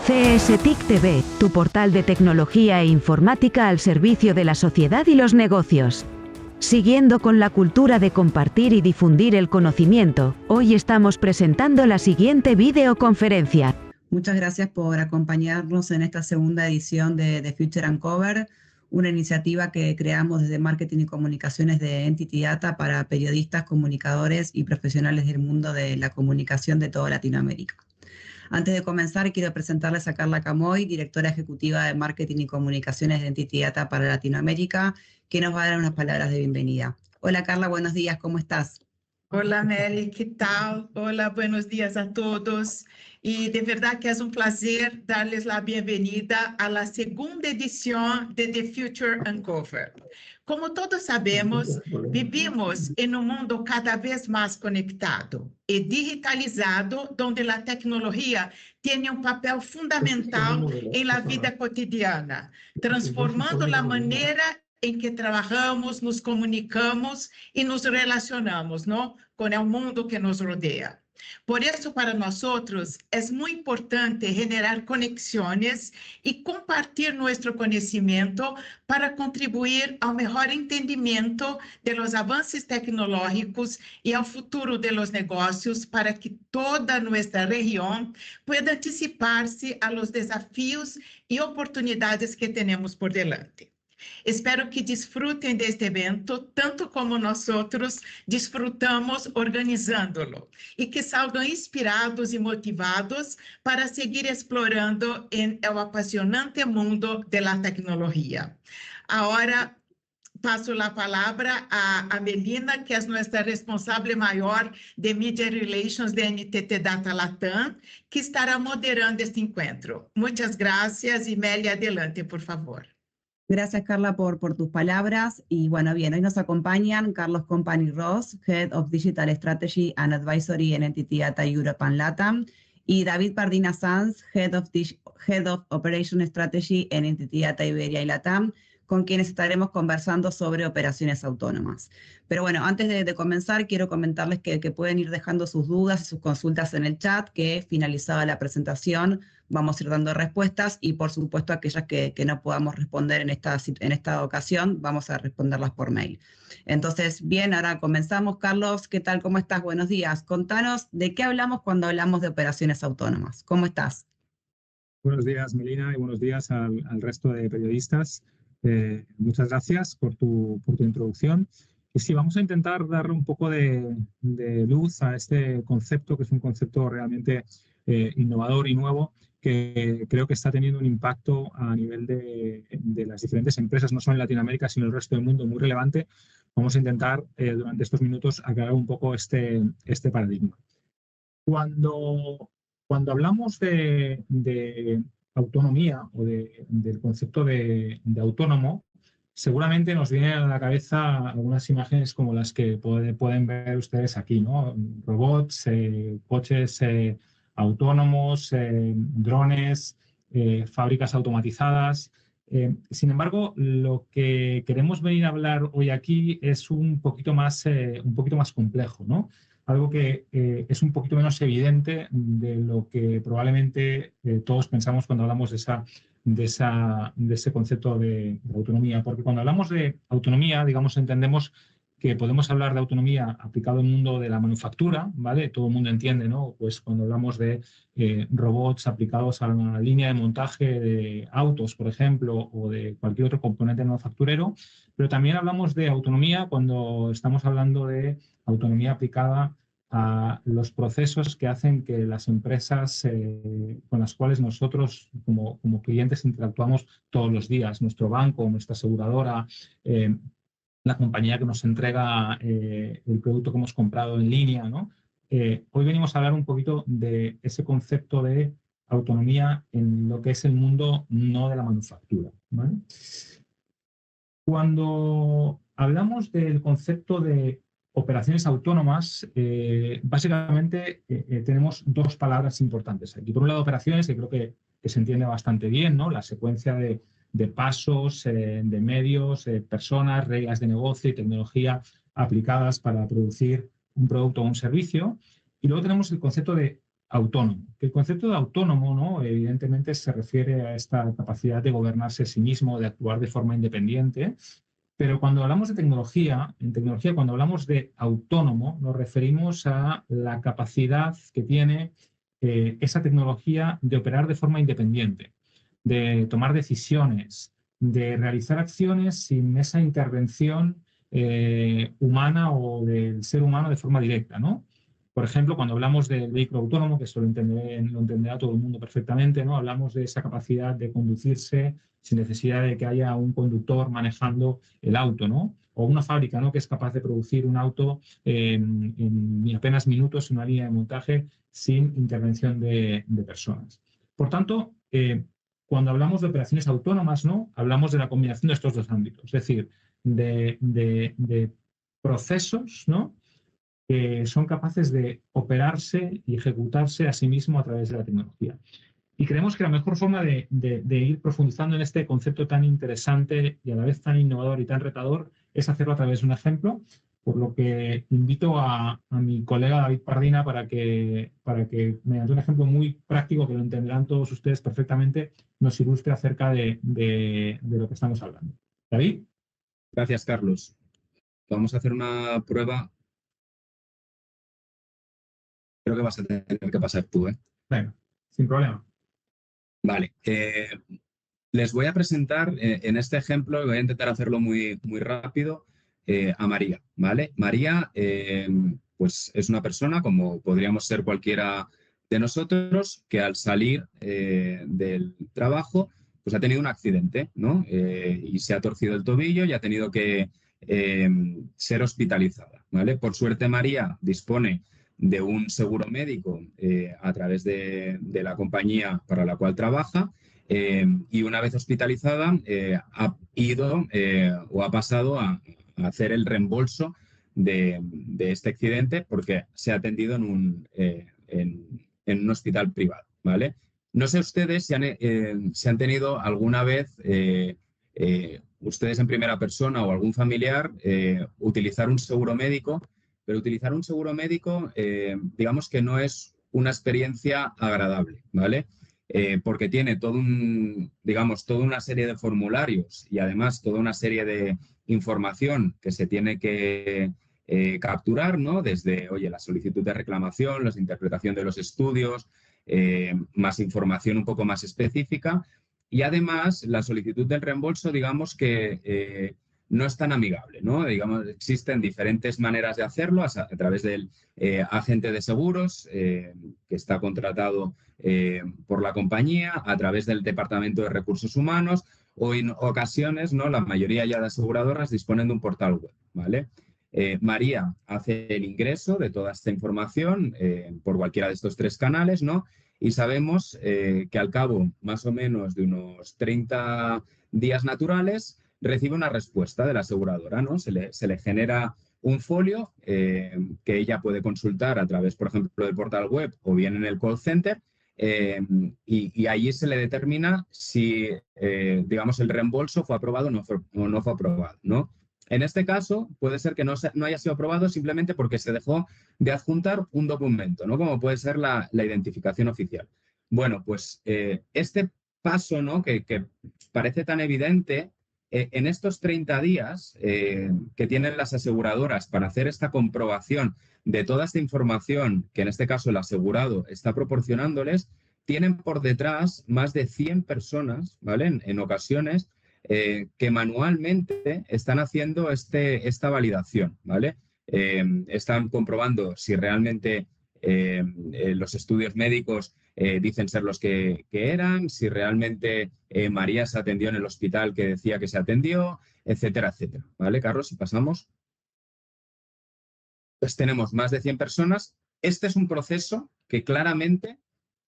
CSTIC TV, tu portal de tecnología e informática al servicio de la sociedad y los negocios. Siguiendo con la cultura de compartir y difundir el conocimiento, hoy estamos presentando la siguiente videoconferencia. Muchas gracias por acompañarnos en esta segunda edición de Future Uncover, una iniciativa que creamos desde Marketing y Comunicaciones de Entity Data para periodistas, comunicadores y profesionales del mundo de la comunicación de toda Latinoamérica. Antes de comenzar, quiero presentarles a Carla Camoy, directora ejecutiva de Marketing y Comunicaciones de Entity Data para Latinoamérica, que nos va a dar unas palabras de bienvenida. Hola Carla, buenos días, ¿cómo estás? Hola Meli, ¿qué tal? Hola, buenos días a todos. Y de verdad que es un placer darles la bienvenida a la segunda edición de The Future Uncover. Como todos sabemos, vivimos en un mundo cada vez más conectado y digitalizado, donde la tecnología tiene un papel fundamental en la vida cotidiana, transformando la manera en que trabajamos, nos comunicamos y nos relacionamos, ¿no?, con el mundo que nos rodea. Por eso, para nosotros, es muy importante generar conexiones y compartir nuestro conocimiento para contribuir al mejor entendimiento de los avances tecnológicos y al futuro de los negocios, para que toda nuestra región pueda anticiparse a los desafíos y oportunidades que tenemos por delante. Espero que disfrutem deste evento, tanto como nós disfrutamos organizándolo, e que salgam inspirados e motivados para seguir explorando o apasionante mundo da tecnologia. Agora, passo a palavra a Melina, que é nossa responsável maior de Media Relations de NTT Data Latam, que estará moderando este encontro. Muitas graças e Meli, adelante, por favor. Gracias, Carla, por tus palabras. Y bueno, bien, hoy nos acompañan Carlos Company Ross, Head of Digital Strategy and Advisory en Entity Data Europe and Latam, y David Pardina Sanz, Head of Operation Strategy en Entity Data Iberia y Latam, con quienes estaremos conversando sobre operaciones autónomas. Pero bueno, antes de comenzar, quiero comentarles que pueden ir dejando sus dudas y sus consultas en el chat, que finalizada la presentación vamos a ir dando respuestas, y por supuesto aquellas que no podamos responder en esta ocasión, vamos a responderlas por mail. Entonces, bien, ahora comenzamos. Carlos, ¿qué tal? ¿Cómo estás? Buenos días. Contanos de qué hablamos cuando hablamos de operaciones autónomas. ¿Cómo estás? Buenos días, Melina, y buenos días al resto de periodistas. Muchas gracias por tu introducción. Y sí, vamos a intentar darle un poco de luz a este concepto, que es un concepto realmente innovador y nuevo, que creo que está teniendo un impacto a nivel de las diferentes empresas, no solo en Latinoamérica, sino en el resto del mundo, muy relevante. Vamos a intentar durante estos minutos aclarar un poco este paradigma. Cuando hablamos de autonomía o del concepto de autónomo, seguramente nos vienen a la cabeza algunas imágenes como las que pueden ver ustedes aquí, ¿no? Robots, coches autónomos, drones, fábricas automatizadas. Sin embargo, lo que queremos venir a hablar hoy aquí es un poquito más complejo, ¿no? Algo que es un poquito menos evidente de lo que probablemente todos pensamos cuando hablamos de ese concepto de autonomía. Porque cuando hablamos de autonomía, digamos, entendemos que podemos hablar de autonomía aplicado al mundo de la manufactura, ¿vale? Todo el mundo entiende, ¿no? Pues cuando hablamos de robots aplicados a la línea de montaje de autos, por ejemplo, o de cualquier otro componente manufacturero, pero también hablamos de autonomía cuando estamos hablando de autonomía aplicada a los procesos que hacen que las empresas con las cuales nosotros como clientes interactuamos todos los días, nuestro banco, nuestra aseguradora, la compañía que nos entrega el producto que hemos comprado en línea, ¿no? Hoy venimos a hablar un poquito de ese concepto de autonomía en lo que es el mundo no de la manufactura, ¿vale? Cuando hablamos del concepto de operaciones autónomas, básicamente tenemos dos palabras importantes aquí. Por un lado, operaciones, que creo que se entiende bastante bien, ¿no? La secuencia de pasos, de medios, personas, reglas de negocio y tecnología aplicadas para producir un producto o un servicio. Y luego tenemos el concepto de autónomo. El concepto de autónomo, ¿no? Evidentemente se refiere a esta capacidad de gobernarse a sí mismo, de actuar de forma independiente, pero cuando hablamos de tecnología, en tecnología, cuando hablamos de autónomo, nos referimos a la capacidad que tiene esa tecnología de operar de forma independiente, de tomar decisiones, de realizar acciones sin esa intervención humana o del ser humano de forma directa, ¿no? Por ejemplo, cuando hablamos del vehículo autónomo, que esto lo entenderá todo el mundo perfectamente, ¿no? Hablamos de esa capacidad de conducirse sin necesidad de que haya un conductor manejando el auto, ¿no? O una fábrica, ¿no? Que es capaz de producir un auto en apenas minutos en una línea de montaje sin intervención de personas. Por tanto, cuando hablamos de operaciones autónomas, ¿no? Hablamos de la combinación de estos dos ámbitos, es decir, de procesos, ¿no? Que son capaces de operarse y ejecutarse a sí mismo a través de la tecnología. Y creemos que la mejor forma de ir profundizando en este concepto tan interesante y a la vez tan innovador y tan retador es hacerlo a través de un ejemplo, por lo que invito a mi colega David Pardina para que mediante un ejemplo muy práctico que lo entenderán todos ustedes perfectamente, nos ilustre acerca de lo que estamos hablando. David. Gracias, Carlos. Vamos a hacer una prueba. Creo que vas a tener que pasar tú, ¿eh? Venga, sin problema. Vale. Les voy a presentar en este ejemplo, y voy a intentar hacerlo muy, muy rápido, a María, ¿vale? María, pues es una persona, como podríamos ser cualquiera de nosotros, que al salir del trabajo, pues ha tenido un accidente, ¿no? Y se ha torcido el tobillo y ha tenido que ser hospitalizada, ¿vale? Por suerte, María dispone de un seguro médico a través de la compañía para la cual trabaja. Y una vez hospitalizada, ha ido o ha pasado a hacer el reembolso de este accidente porque se ha atendido en un hospital privado, ¿vale? No sé ustedes si han tenido alguna vez, ustedes en primera persona o algún familiar, utilizar un seguro médico, pero utilizar un seguro médico, digamos que no es una experiencia agradable, ¿vale? Porque tiene toda una serie de formularios y además toda una serie de información que se tiene que capturar, ¿no? Desde, oye, la solicitud de reclamación, la interpretación de los estudios, más información un poco más específica y además la solicitud del reembolso, digamos que no es tan amigable, ¿no? Digamos, existen diferentes maneras de hacerlo a través del agente de seguros que está contratado por la compañía, a través del Departamento de Recursos Humanos o en ocasiones, ¿no? La mayoría ya de aseguradoras disponen de un portal web, ¿vale? María hace el ingreso de toda esta información por cualquiera de estos tres canales, ¿no? Y sabemos que al cabo más o menos de unos 30 días naturales recibe una respuesta de la aseguradora, ¿no? Se le genera un folio que ella puede consultar a través, por ejemplo, del portal web o bien en el call center y allí se le determina si, digamos, el reembolso fue aprobado o no fue aprobado, ¿no? En este caso, puede ser que no haya sido aprobado simplemente porque se dejó de adjuntar un documento, ¿no? Como puede ser la identificación oficial. Bueno, pues este paso, ¿no? que parece tan evidente, en estos 30 días que tienen las aseguradoras para hacer esta comprobación de toda esta información que en este caso el asegurado está proporcionándoles, tienen por detrás más de 100 personas, ¿vale? En ocasiones, que manualmente están haciendo esta validación, ¿vale? Están comprobando si realmente los estudios médicos dicen ser los que eran, si realmente María se atendió en el hospital que decía que se atendió, etcétera, etcétera. ¿Vale, Carlos? Si pasamos. Pues tenemos más de 100 personas. Este es un proceso que claramente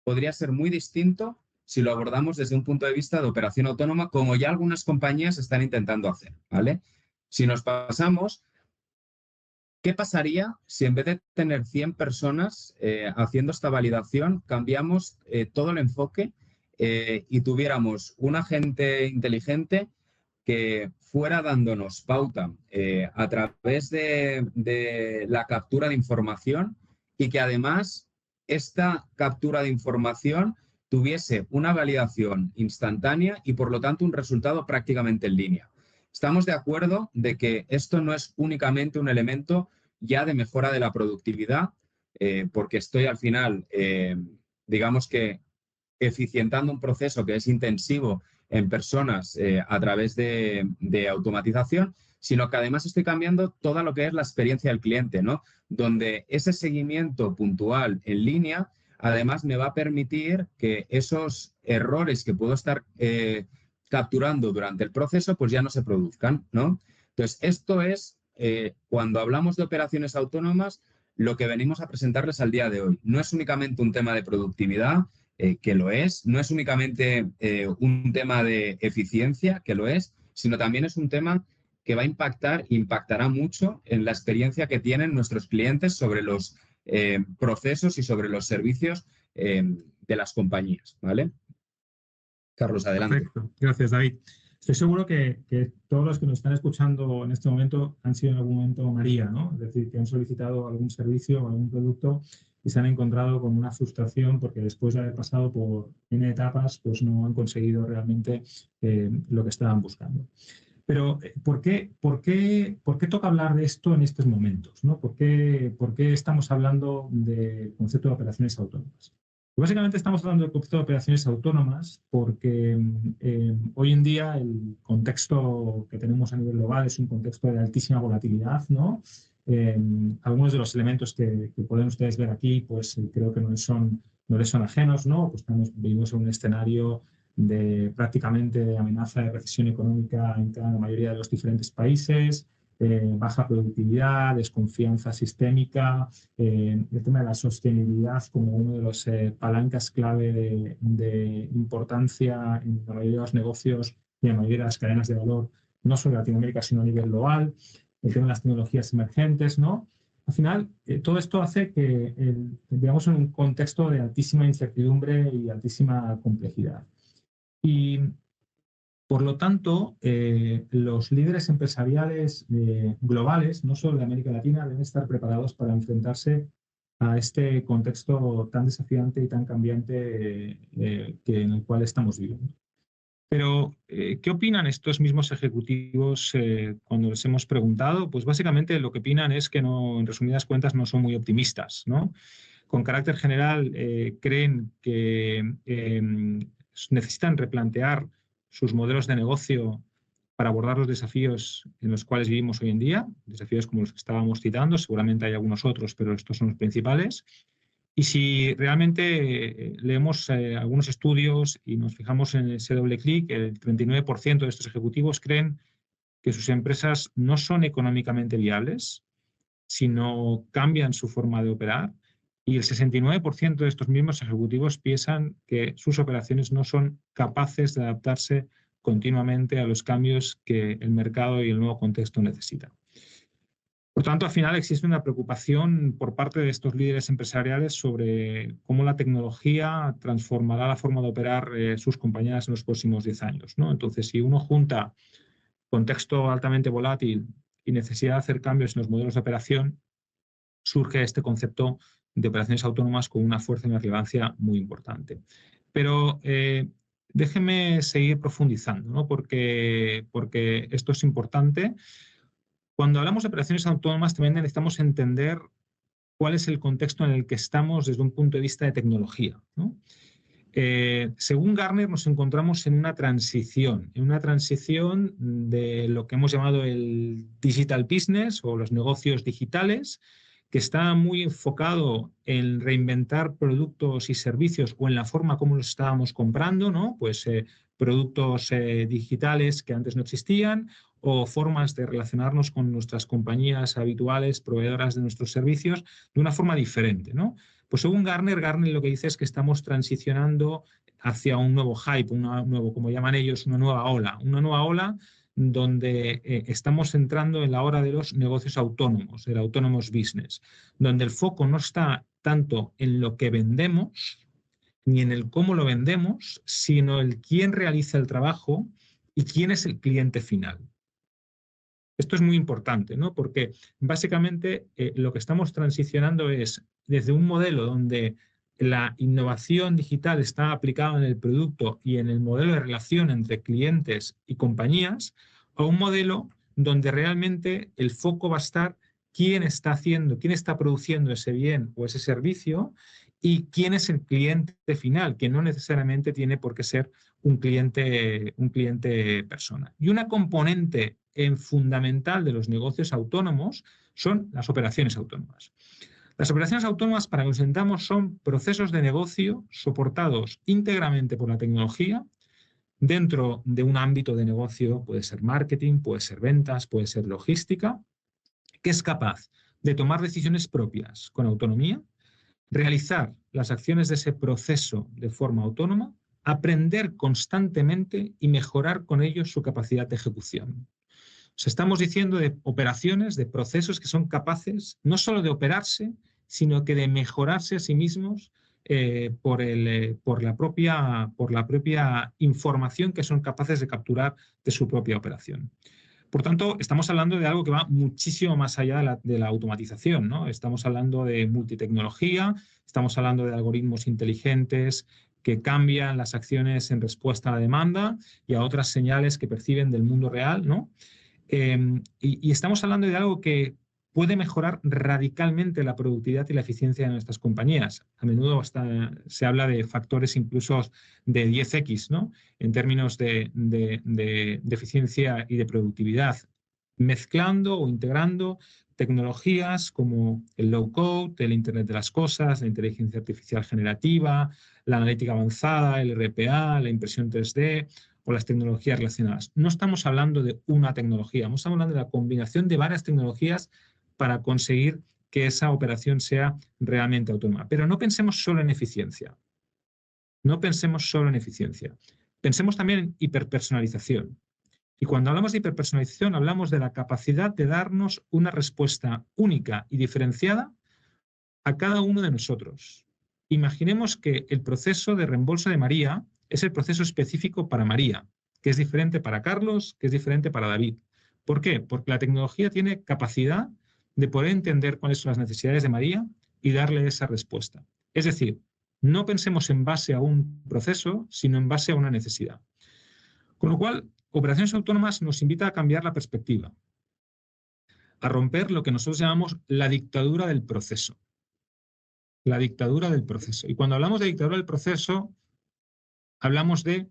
podría ser muy distinto si lo abordamos desde un punto de vista de operación autónoma, como ya algunas compañías están intentando hacer, ¿vale? Si nos pasamos, ¿qué pasaría si en vez de tener 100 personas haciendo esta validación, cambiamos todo el enfoque y tuviéramos un agente inteligente que fuera dándonos pauta a través de la captura de información y que además esta captura de información tuviese una validación instantánea y, por lo tanto, un resultado prácticamente en línea. Estamos de acuerdo de que esto no es únicamente un elemento ya de mejora de la productividad, porque estoy al final, digamos que, eficientando un proceso que es intensivo en personas a través de automatización, sino que además estoy cambiando toda lo que es la experiencia del cliente, ¿no? Donde ese seguimiento puntual en línea, además me va a permitir que esos errores que puedo estar capturando durante el proceso, pues ya no se produzcan, ¿no? Entonces, esto es, cuando hablamos de operaciones autónomas, lo que venimos a presentarles al día de hoy. No es únicamente un tema de productividad, que lo es, no es únicamente un tema de eficiencia, que lo es, sino también es un tema que va a impactará mucho en la experiencia que tienen nuestros clientes sobre los procesos y sobre los servicios de las compañías, ¿vale? Carlos, adelante. Perfecto, gracias, David. Estoy seguro que todos los que nos están escuchando en este momento han sido en algún momento María, ¿no? Es decir, que han solicitado algún servicio o algún producto y se han encontrado con una frustración porque después de haber pasado por N etapas, pues no han conseguido realmente lo que estaban buscando. Pero, ¿por qué toca hablar de esto en estos momentos, ¿no? ¿Por qué estamos hablando del concepto de operaciones autónomas? Básicamente estamos hablando del concepto de operaciones autónomas porque hoy en día el contexto que tenemos a nivel global es un contexto de altísima volatilidad, ¿no? Algunos de los elementos que pueden ustedes ver aquí, pues creo que no les son ajenos, ¿no? Pues vivimos en un escenario de prácticamente amenaza de recesión económica en la mayoría de los diferentes países, baja productividad, desconfianza sistémica, el tema de la sostenibilidad como uno de los palancas clave de importancia en la mayoría de los negocios y en la mayoría de las cadenas de valor, no solo en Latinoamérica, sino a nivel global, el tema de las tecnologías emergentes, ¿no? Al final, todo esto hace que vivamos en un contexto de altísima incertidumbre y altísima complejidad. Y por lo tanto, los líderes empresariales globales, no solo de América Latina, deben estar preparados para enfrentarse a este contexto tan desafiante y tan cambiante en el cual estamos viviendo. Pero, ¿qué opinan estos mismos ejecutivos cuando les hemos preguntado? Pues básicamente lo que opinan es que, no, en resumidas cuentas, no son muy optimistas, ¿no? Con carácter general, creen que necesitan replantear sus modelos de negocio para abordar los desafíos en los cuales vivimos hoy en día, desafíos como los que estábamos citando, seguramente hay algunos otros, pero estos son los principales. Y si realmente leemos algunos estudios y nos fijamos en ese doble clic, el 39% de estos ejecutivos creen que sus empresas no son económicamente viables, sino cambian su forma de operar. Y el 69% de estos mismos ejecutivos piensan que sus operaciones no son capaces de adaptarse continuamente a los cambios que el mercado y el nuevo contexto necesitan. Por tanto, al final existe una preocupación por parte de estos líderes empresariales sobre cómo la tecnología transformará la forma de operar sus compañías en los próximos 10 años, ¿no? Entonces, si uno junta contexto altamente volátil y necesidad de hacer cambios en los modelos de operación, surge este concepto de operaciones autónomas con una fuerza y una relevancia muy importante. Pero déjenme seguir profundizando, ¿no? Porque esto es importante. Cuando hablamos de operaciones autónomas, también necesitamos entender cuál es el contexto en el que estamos desde un punto de vista de tecnología, ¿no? Según Gartner, nos encontramos en una transición de lo que hemos llamado el digital business o los negocios digitales, que está muy enfocado en reinventar productos y servicios o en la forma como los estábamos comprando, ¿no? Pues productos digitales que antes no existían o formas de relacionarnos con nuestras compañías habituales, proveedoras de nuestros servicios, de una forma diferente, ¿no? Pues según Gartner lo que dice es que estamos transicionando hacia un nuevo hype, como llaman ellos, una nueva ola donde estamos entrando en la hora de los negocios autónomos, el autonomous business, donde el foco no está tanto en lo que vendemos ni en el cómo lo vendemos, sino el quién realiza el trabajo y quién es el cliente final. Esto es muy importante, ¿no? Porque básicamente lo que estamos transicionando es desde un modelo donde la innovación digital está aplicada en el producto y en el modelo de relación entre clientes y compañías, a un modelo donde realmente el foco va a estar quién está haciendo, quién está produciendo ese bien o ese servicio y quién es el cliente final, que no necesariamente tiene por qué ser un cliente persona. Y una componente fundamental de los negocios autónomos son las operaciones autónomas. Las operaciones autónomas, para que nos entendamos, son procesos de negocio soportados íntegramente por la tecnología dentro de un ámbito de negocio, puede ser marketing, puede ser ventas, puede ser logística, que es capaz de tomar decisiones propias con autonomía, realizar las acciones de ese proceso de forma autónoma, aprender constantemente y mejorar con ello su capacidad de ejecución. Estamos diciendo de operaciones, de procesos que son capaces no solo de operarse, sino que de mejorarse a sí mismos por la propia información que son capaces de capturar de su propia operación. Por tanto, estamos hablando de algo que va muchísimo más allá de la automatización, ¿no? Estamos hablando de multitecnología, estamos hablando de algoritmos inteligentes que cambian las acciones en respuesta a la demanda y a otras señales que perciben del mundo real, ¿no? Y estamos hablando de algo que puede mejorar radicalmente la productividad y la eficiencia de nuestras compañías. A menudo se habla de factores incluso de 10x, ¿no? En términos de eficiencia y de productividad, mezclando o integrando tecnologías como el low-code, el Internet de las Cosas, la inteligencia artificial generativa, la analítica avanzada, el RPA, la impresión 3D o las tecnologías relacionadas. No estamos hablando de una tecnología, estamos hablando de la combinación de varias tecnologías para conseguir que esa operación sea realmente autónoma. Pero no pensemos solo en eficiencia. No pensemos solo en eficiencia. Pensemos también en hiperpersonalización. Y cuando hablamos de hiperpersonalización, hablamos de la capacidad de darnos una respuesta única y diferenciada a cada uno de nosotros. Imaginemos que el proceso de reembolso de María es el proceso específico para María, que es diferente para Carlos, que es diferente para David. ¿Por qué? Porque la tecnología tiene capacidad de poder entender cuáles son las necesidades de María y darle esa respuesta. Es decir, no pensemos en base a un proceso, sino en base a una necesidad. Con lo cual, operaciones autónomas nos invita a cambiar la perspectiva, a romper lo que nosotros llamamos la dictadura del proceso. La dictadura del proceso. Y cuando hablamos de dictadura del proceso, hablamos de,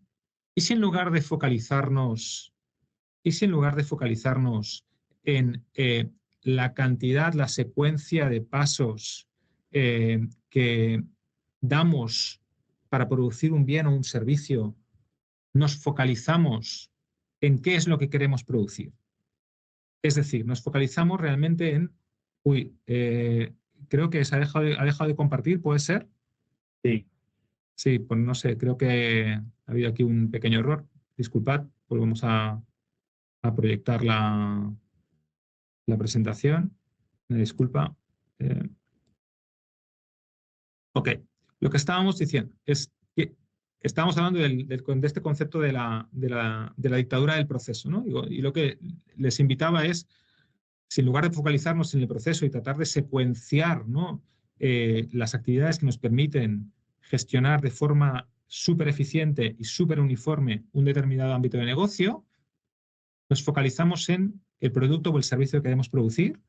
¿y si en lugar de focalizarnos en la cantidad, la secuencia de pasos que damos para producir un bien o un servicio, nos focalizamos en qué es lo que queremos producir? Es decir, nos focalizamos realmente en, creo que se ha dejado de compartir, ¿puede ser? Sí. Sí, pues no sé, creo que ha habido aquí un pequeño error. Disculpad, volvemos a proyectar la presentación. Me disculpa. Ok, lo que estábamos diciendo es que estábamos hablando de este concepto de la dictadura del proceso, ¿no? Y lo que les invitaba es, si en lugar de focalizarnos en el proceso y tratar de secuenciar, ¿no?, las actividades que nos permiten gestionar de forma súper eficiente y súper uniforme un determinado ámbito de negocio, nos focalizamos en el producto o el servicio que queremos producir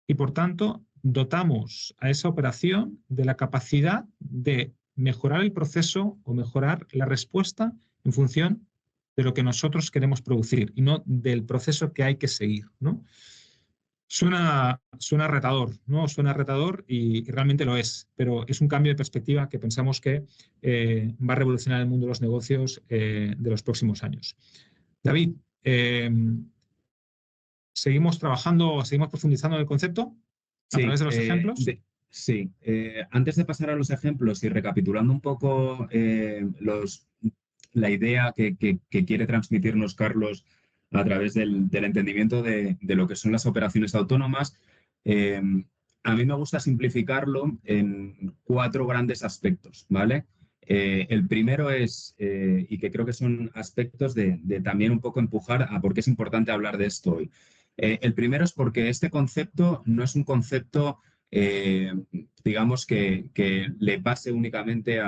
y, por tanto, dotamos a esa operación de la capacidad de mejorar el proceso o mejorar la respuesta en función de lo que nosotros queremos producir y no del proceso que hay que seguir, ¿no? Suena retador, ¿no? Suena retador y realmente lo es, pero es un cambio de perspectiva que pensamos que va a revolucionar el mundo de los negocios de los próximos años. David, ¿seguimos profundizando en el concepto a través de los ejemplos? Sí. Antes de pasar a los ejemplos y recapitulando un poco la idea que quiere transmitirnos Carlos a través del entendimiento de lo que son las operaciones autónomas, a mí me gusta simplificarlo en 4 grandes aspectos, ¿vale? El primero es, y que creo que son aspectos de también un poco empujar a por qué es importante hablar de esto hoy. El primero es porque este concepto no es un concepto digamos, que le pase únicamente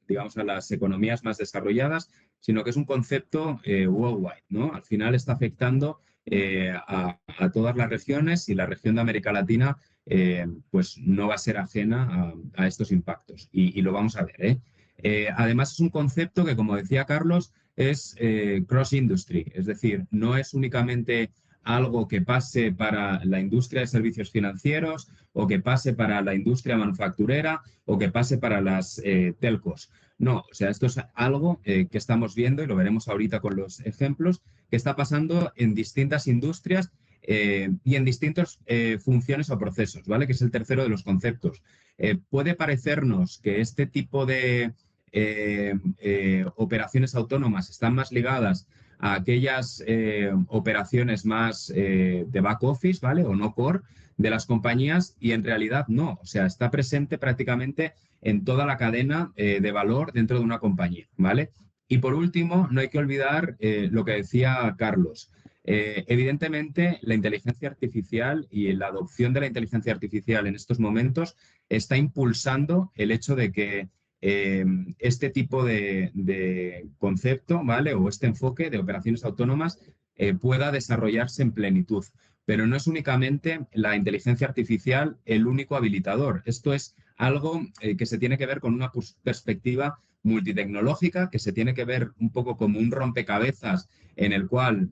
digamos, a las economías más desarrolladas, sino que es un concepto worldwide, ¿no? Al final está afectando a todas las regiones y la región de América Latina pues no va a ser ajena a estos impactos y lo vamos a ver, además es un concepto que, como decía Carlos, es cross-industry, es decir, no es únicamente algo que pase para la industria de servicios financieros o que pase para la industria manufacturera o que pase para las telcos. No, o sea, esto es algo que estamos viendo y lo veremos ahorita con los ejemplos, que está pasando en distintas industrias y en distintas funciones o procesos, ¿vale? Que es el tercero de los conceptos. Puede parecernos que este tipo de operaciones autónomas están más ligadas a aquellas operaciones más de back office, ¿vale? O no core de las compañías y en realidad no. O sea, está presente prácticamente en toda la cadena de valor dentro de una compañía, ¿vale? Y por último, no hay que olvidar lo que decía Carlos. Evidentemente, la inteligencia artificial y la adopción de la inteligencia artificial en estos momentos está impulsando el hecho de que este tipo de concepto, ¿vale? O este enfoque de operaciones autónomas pueda desarrollarse en plenitud. Pero no es únicamente la inteligencia artificial el único habilitador. Esto es algo que se tiene que ver con una perspectiva multitecnológica, que se tiene que ver un poco como un rompecabezas en el cual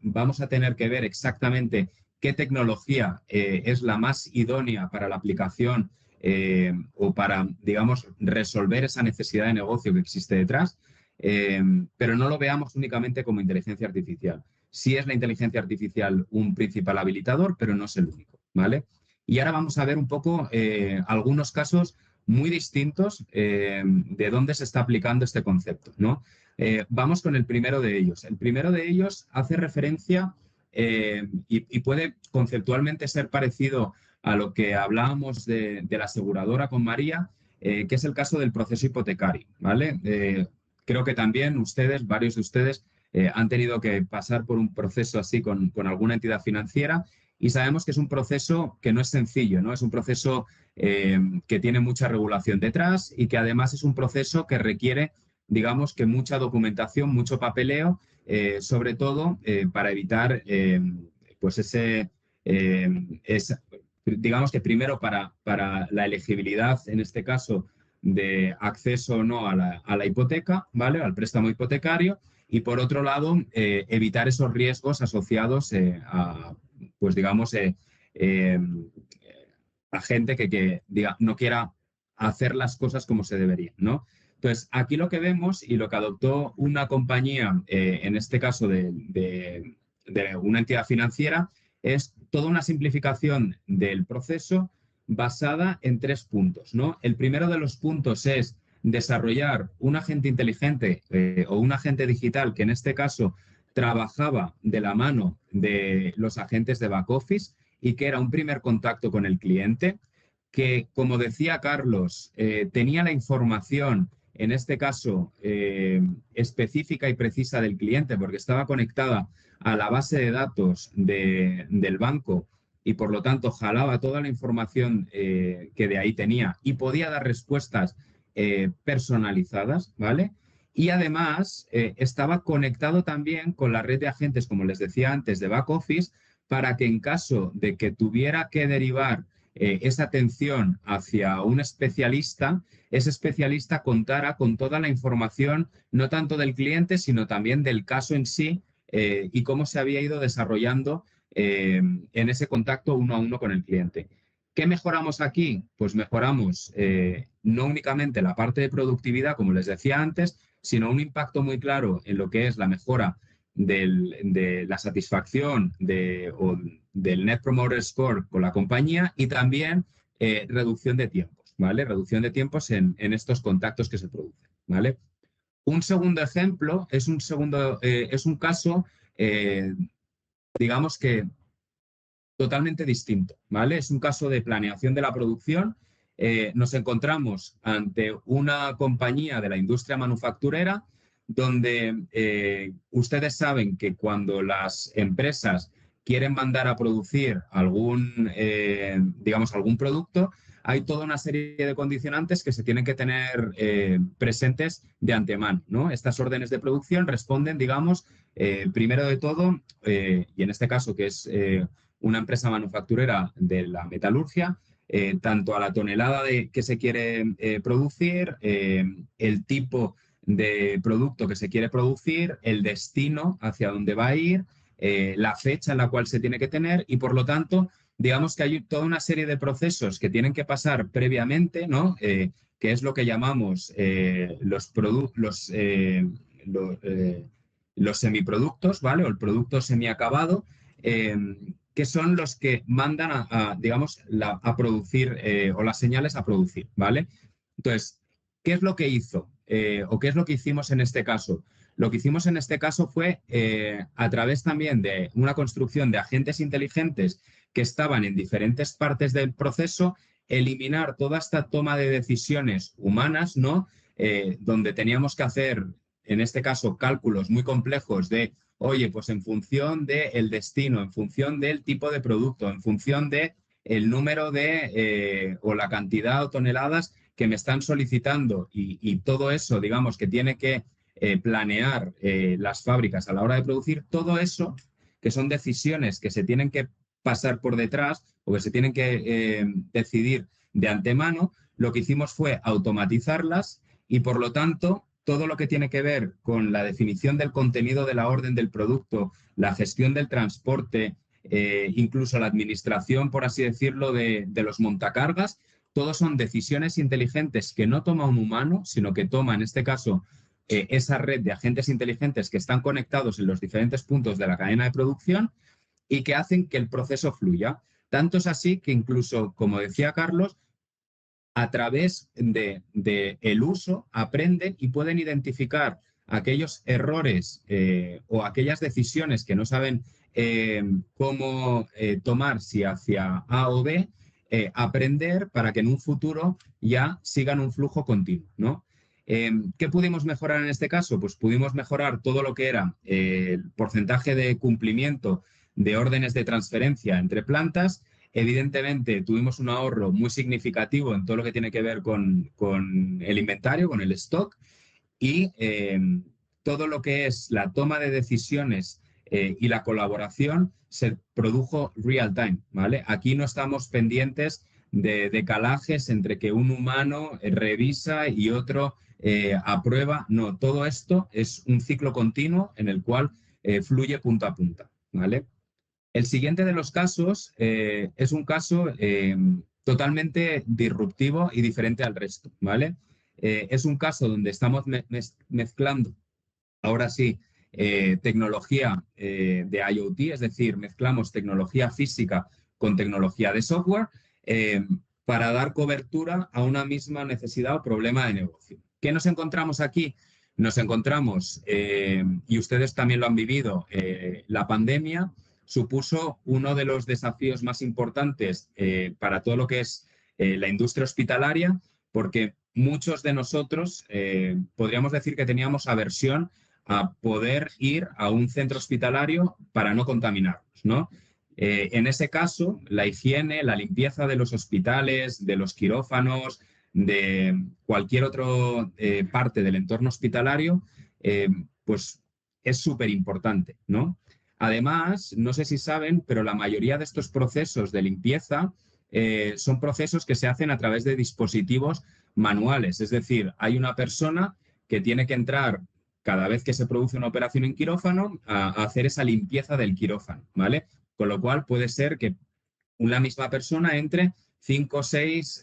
vamos a tener que ver exactamente qué tecnología es la más idónea para la aplicación o para, digamos, resolver esa necesidad de negocio que existe detrás, pero no lo veamos únicamente como inteligencia artificial. Sí es la inteligencia artificial un principal habilitador, pero no es el único, ¿vale? Y ahora vamos a ver un poco algunos casos muy distintos de dónde se está aplicando este concepto, ¿no? Vamos con el primero de ellos. El primero de ellos hace referencia y puede conceptualmente ser parecido a lo que hablábamos de la aseguradora con María, que es el caso del proceso hipotecario, ¿vale? Creo que también ustedes, varios de ustedes, han tenido que pasar por un proceso así con alguna entidad financiera y sabemos que es un proceso que no es sencillo, ¿no? Es un proceso que tiene mucha regulación detrás y que además es un proceso que requiere, digamos, que mucha documentación, mucho papeleo, sobre todo para evitar pues digamos que primero para la elegibilidad, en este caso, de acceso o no a la hipoteca, ¿vale? Al préstamo hipotecario. Y por otro lado, evitar esos riesgos asociados a, pues digamos, a gente que diga, no quiera hacer las cosas como se deberían, ¿no? Entonces, aquí lo que vemos y lo que adoptó una compañía, en este caso de una entidad financiera, es toda una simplificación del proceso basada en 3 puntos, ¿no? El primero de los puntos es desarrollar un agente inteligente o un agente digital que en este caso trabajaba de la mano de los agentes de back office y que era un primer contacto con el cliente, que, como decía Carlos, tenía la información, en este caso, específica y precisa del cliente, porque estaba conectada a la base de datos del banco y, por lo tanto, jalaba toda la información que de ahí tenía y podía dar respuestas personalizadas, ¿vale? Y además estaba conectado también con la red de agentes, como les decía antes, de back office, para que en caso de que tuviera que derivar esa atención hacia un especialista, ese especialista contara con toda la información, no tanto del cliente, sino también del caso en sí y cómo se había ido desarrollando en ese contacto uno a uno con el cliente. ¿Qué mejoramos aquí? Pues mejoramos no únicamente la parte de productividad, como les decía antes, sino un impacto muy claro en lo que es la mejora de la satisfacción del Net Promoter Score con la compañía y también reducción de tiempos, ¿vale? Reducción de tiempos en estos contactos que se producen, ¿vale? Un segundo ejemplo es un caso, digamos que totalmente distinto, ¿vale? Es un caso de planeación de la producción. Nos encontramos ante una compañía de la industria manufacturera donde ustedes saben que cuando las empresas quieren mandar a producir algún, digamos, algún producto, hay toda una serie de condicionantes que se tienen que tener presentes de antemano, ¿no? Estas órdenes de producción responden, digamos, primero de todo, y en este caso que es una empresa manufacturera de la metalurgia, tanto a la tonelada que se quiere producir, el tipo de producto que se quiere producir, el destino hacia dónde va a ir, la fecha en la cual se tiene que tener y, por lo tanto, digamos que hay toda una serie de procesos que tienen que pasar previamente, ¿no? Que es lo que llamamos los semiproductos, ¿vale? O el producto semiacabado, que son los que mandan digamos, a producir o las señales a producir, ¿vale? Entonces, ¿qué es lo que hizo? ¿O qué es lo que hicimos en este caso? Lo que hicimos en este caso fue, a través también de una construcción de agentes inteligentes que estaban en diferentes partes del proceso, eliminar toda esta toma de decisiones humanas, ¿no? Donde teníamos que hacer, en este caso, cálculos muy complejos de, oye, pues en función del destino, en función del tipo de producto, en función de el número de o la cantidad o toneladas que me están solicitando y todo eso, digamos, que tiene que planear las fábricas a la hora de producir, todo eso, que son decisiones que se tienen que pasar por detrás o que se tienen que decidir de antemano, lo que hicimos fue automatizarlas y, por lo tanto, todo lo que tiene que ver con la definición del contenido de la orden del producto, la gestión del transporte, incluso la administración, por así decirlo, de los montacargas, todos son decisiones inteligentes que no toma un humano, sino que toma, en este caso, esa red de agentes inteligentes que están conectados en los diferentes puntos de la cadena de producción y que hacen que el proceso fluya. Tanto es así que incluso, como decía Carlos, a través del uso aprenden y pueden identificar aquellos errores o aquellas decisiones que no saben cómo tomar, si hacia A o B, aprender para que en un futuro ya sigan un flujo continuo, ¿no? ¿Qué pudimos mejorar en este caso? Pues pudimos mejorar todo lo que era el porcentaje de cumplimiento de órdenes de transferencia entre plantas. Evidentemente, tuvimos un ahorro muy significativo en todo lo que tiene que ver con el inventario, con el stock, y todo lo que es la toma de decisiones y la colaboración se produjo real time, ¿vale? Aquí no estamos pendientes de decalajes entre que un humano revisa y otro aprueba. No, todo esto es un ciclo continuo en el cual fluye punta a punta, ¿vale? El siguiente de los casos es un caso totalmente disruptivo y diferente al resto, ¿vale? Es un caso donde estamos mezclando, ahora sí, tecnología de IoT, es decir, mezclamos tecnología física con tecnología de software para dar cobertura a una misma necesidad o problema de negocio. ¿Qué nos encontramos aquí? Nos encontramos, y ustedes también lo han vivido, la pandemia supuso uno de los desafíos más importantes para todo lo que es la industria hospitalaria, porque muchos de nosotros podríamos decir que teníamos aversión a poder ir a un centro hospitalario para no contaminarnos, ¿no? En ese caso, la higiene, la limpieza de los hospitales, de los quirófanos, de cualquier otra parte del entorno hospitalario, pues es súper importante, ¿no? Además, no sé si saben, pero la mayoría de estos procesos de limpieza son procesos que se hacen a través de dispositivos manuales. Es decir, hay una persona que tiene que entrar cada vez que se produce una operación en quirófano a hacer esa limpieza del quirófano, ¿vale? Con lo cual puede ser que una misma persona entre 5, 6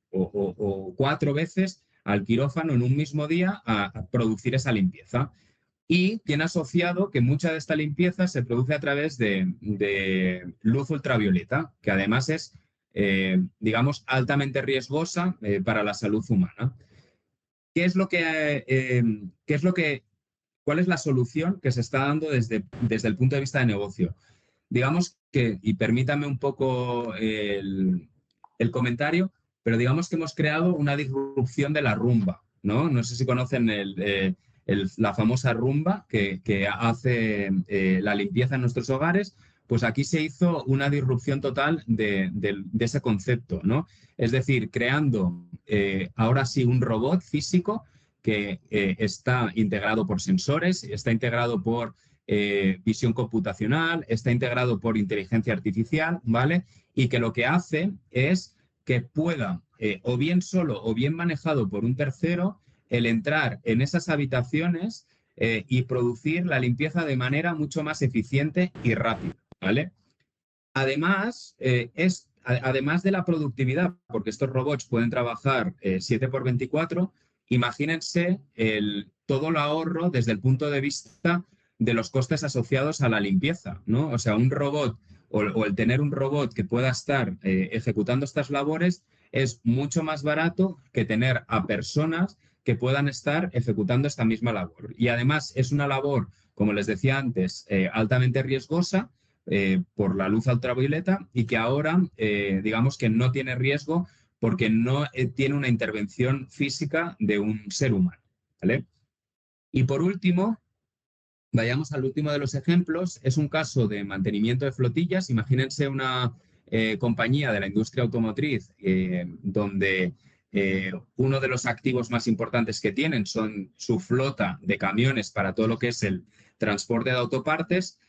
o 4 veces al quirófano en un mismo día a producir esa limpieza. Y tiene asociado que mucha de esta limpieza se produce a través de luz ultravioleta, que además es, digamos, altamente riesgosa para la salud humana. ¿Cuál es la solución que se está dando desde el punto de vista de negocio? Digamos que, y permítame un poco el comentario, pero digamos que hemos creado una disrupción de la rumba, ¿no? No sé si conocen la famosa rumba que hace la limpieza en nuestros hogares. pues aquí se hizo una disrupción total de ese concepto, ¿no? Es decir, creando ahora sí un robot físico que está integrado por sensores, está integrado por visión computacional, está integrado por inteligencia artificial, ¿vale? Y que lo que hace es que pueda, o bien solo o bien manejado por un tercero, el entrar en esas habitaciones y producir la limpieza de manera mucho más eficiente y rápida, ¿vale? Además, además de la productividad, porque estos robots pueden trabajar 7x24, imagínense todo el ahorro desde el punto de vista de los costes asociados a la limpieza, ¿no? O sea, un robot o el tener un robot que pueda estar ejecutando estas labores es mucho más barato que tener a personas que puedan estar ejecutando esta misma labor. Y además es una labor, como les decía antes, altamente riesgosa por la luz ultravioleta y que ahora, digamos que no tiene riesgo porque no tiene una intervención física de un ser humano, ¿vale? Y por último, vayamos al último de los ejemplos. Es un caso de mantenimiento de flotillas. Imagínense una compañía de la industria automotriz donde uno de los activos más importantes que tienen son su flota de camiones para todo lo que es el transporte de autopartes.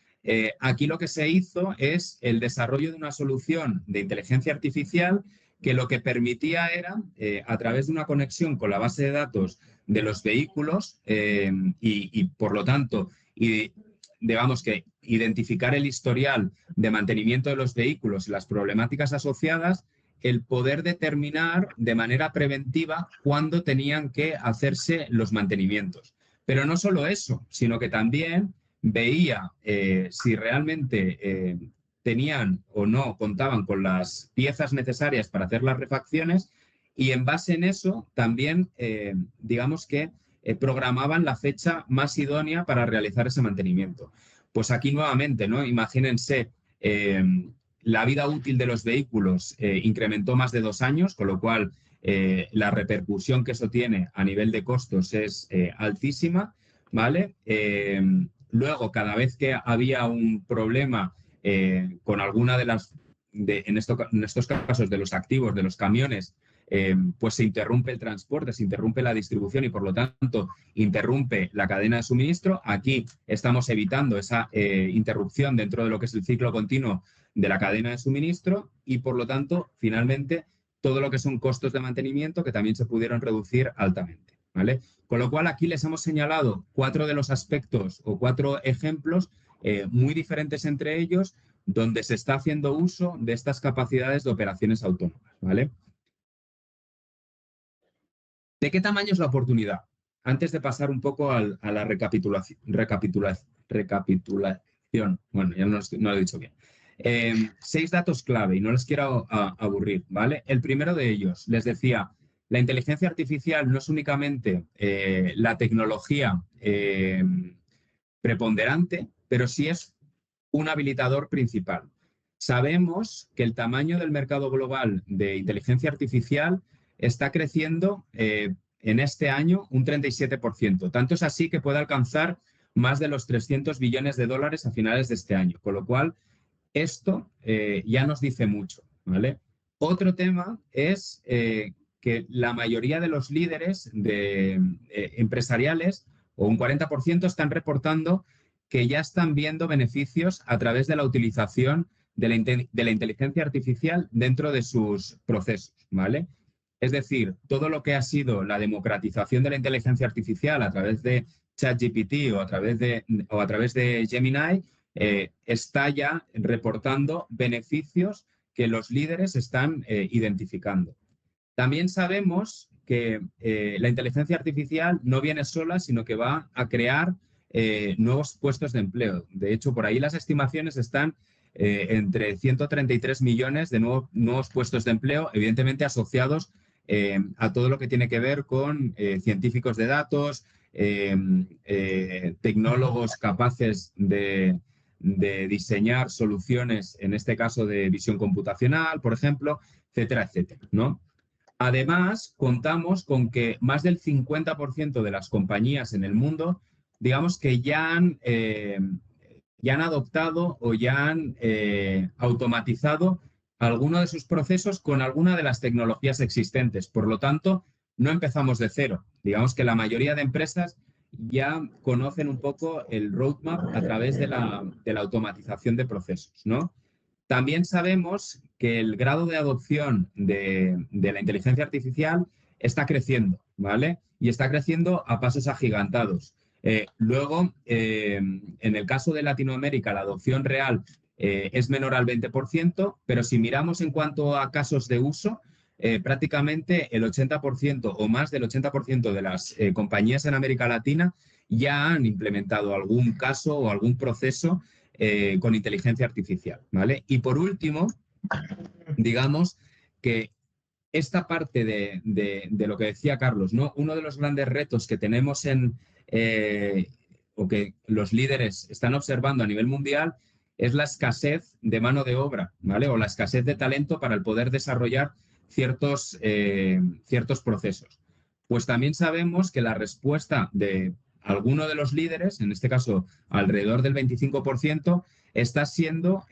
Aquí lo que se hizo es el desarrollo de una solución de inteligencia artificial que lo que permitía era, a través de una conexión con la base de datos de los vehículos y por lo tanto, digamos que identificar el historial de mantenimiento de los vehículos y las problemáticas asociadas, el poder determinar de manera preventiva cuándo tenían que hacerse los mantenimientos. Pero no solo eso, sino que también veía si realmente tenían o no contaban con las piezas necesarias para hacer las refacciones y en base en eso también, digamos que programaban la fecha más idónea para realizar ese mantenimiento. Pues aquí nuevamente, ¿no? Imagínense, la vida útil de los vehículos incrementó más de 2 años, con lo cual la repercusión que eso tiene a nivel de costos es altísima, ¿vale? Luego, cada vez que había un problema con alguna de las, en estos casos de los activos, de los camiones, pues se interrumpe el transporte, se interrumpe la distribución y por lo tanto interrumpe la cadena de suministro. Aquí estamos evitando esa interrupción dentro de lo que es el ciclo continuo de la cadena de suministro y por lo tanto, finalmente, todo lo que son costos de mantenimiento que también se pudieron reducir altamente, ¿vale? Con lo cual aquí les hemos señalado 4 de los aspectos o 4 ejemplos muy diferentes entre ellos donde se está haciendo uso de estas capacidades de operaciones autónomas, ¿vale? ¿De qué tamaño es la oportunidad? Antes de pasar un poco a la recapitulación. Bueno, ya no lo he dicho bien. 6 datos clave y no les quiero aburrir, ¿vale? El primero de ellos, les decía, la inteligencia artificial no es únicamente la tecnología preponderante, pero sí es un habilitador principal. Sabemos que el tamaño del mercado global de inteligencia artificial está creciendo en este año un 37%. Tanto es así que puede alcanzar más de los 300 billones de dólares a finales de este año, con lo cual esto ya nos dice mucho, ¿vale? Otro tema es que la mayoría de los líderes empresariales, o un 40%, están reportando que ya están viendo beneficios a través de la utilización de la inteligencia artificial dentro de sus procesos, ¿vale? Es decir, todo lo que ha sido la democratización de la inteligencia artificial a través de ChatGPT o a través de Gemini está ya reportando beneficios que los líderes están identificando. También sabemos que la inteligencia artificial no viene sola, sino que va a crear nuevos puestos de empleo. De hecho, por ahí las estimaciones están entre 133 millones de nuevos puestos de empleo, evidentemente asociados a todo lo que tiene que ver con científicos de datos, tecnólogos capaces de diseñar soluciones, en este caso de visión computacional, por ejemplo, etcétera, etcétera, ¿no? Además, contamos con que más del 50% de las compañías en el mundo, digamos que ya han ya han adoptado o ya han automatizado alguno de sus procesos con alguna de las tecnologías existentes. Por lo tanto, no empezamos de cero. Digamos que la mayoría de empresas ya conocen un poco el roadmap a través de la automatización de procesos, ¿no? También sabemos que el grado de adopción de la inteligencia artificial está creciendo, ¿vale? Y está creciendo a pasos agigantados. Luego, en el caso de Latinoamérica, la adopción real es menor al 20%, pero si miramos en cuanto a casos de uso, prácticamente el 80% o más del 80% de las compañías en América Latina ya han implementado algún caso o algún proceso con inteligencia artificial, ¿vale? Y por último, digamos que esta parte de lo que decía Carlos, ¿no? Uno de los grandes retos que tenemos o que los líderes están observando a nivel mundial es la escasez de mano de obra, ¿vale? O la escasez de talento para el poder desarrollar ciertos procesos. Pues también sabemos que la respuesta de alguno de los líderes, en este caso alrededor del 25%, está siendo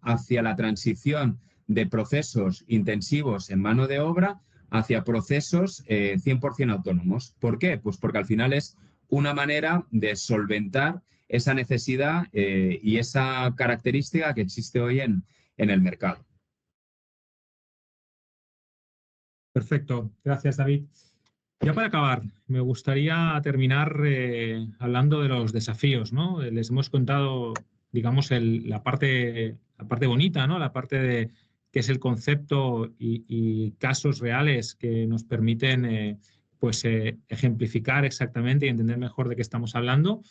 hacia la transición de procesos intensivos en mano de obra hacia procesos 100% autónomos. ¿Por qué? Pues porque al final es una manera de solventar esa necesidad y esa característica que existe hoy en el mercado. Perfecto, gracias David. Ya para acabar, me gustaría terminar hablando de los desafíos, ¿no? Les hemos contado, digamos, la parte bonita, ¿no? La parte de que es el concepto y casos reales que nos permiten ejemplificar exactamente y entender mejor de qué estamos hablando,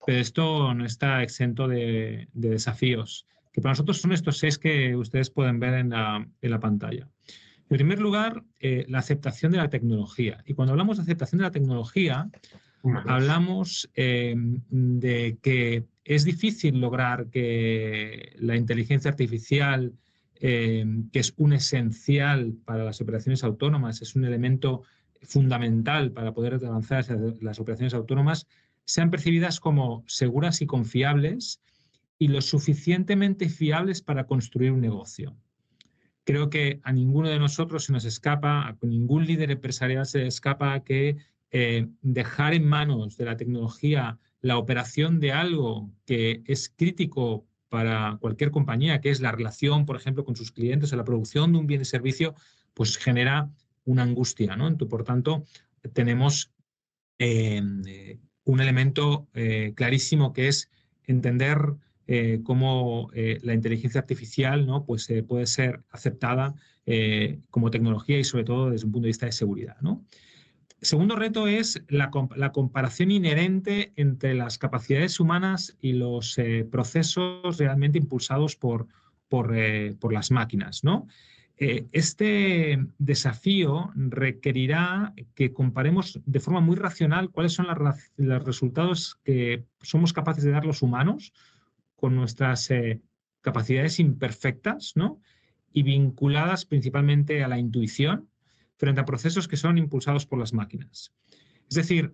pero esto no está exento de desafíos, que para nosotros son estos 6 que ustedes pueden ver en la pantalla. En primer lugar, la aceptación de la tecnología. Y cuando hablamos de aceptación de la tecnología, hablamos de que es difícil lograr que la inteligencia artificial, que es un esencial para las operaciones autónomas, es un elemento fundamental para poder avanzar hacia las operaciones autónomas, sean percibidas como seguras y confiables y lo suficientemente fiables para construir un negocio. Creo que a ninguno de nosotros se nos escapa, a ningún líder empresarial se le escapa que dejar en manos de la tecnología la operación de algo que es crítico para cualquier compañía, que es la relación, por ejemplo, con sus clientes o la producción de un bien y servicio, pues genera una angustia, ¿no? Entonces, por tanto, tenemos un elemento clarísimo que es entender cómo la inteligencia artificial, ¿no? Pues, puede ser aceptada como tecnología y sobre todo desde un punto de vista de seguridad, ¿no? El segundo reto es la comparación inherente entre las capacidades humanas y los procesos realmente impulsados por las máquinas, ¿no? Este desafío requerirá que comparemos de forma muy racional cuáles son los resultados que somos capaces de dar los humanos con nuestras capacidades imperfectas, ¿no? Y vinculadas principalmente a la intuición frente a procesos que son impulsados por las máquinas. Es decir,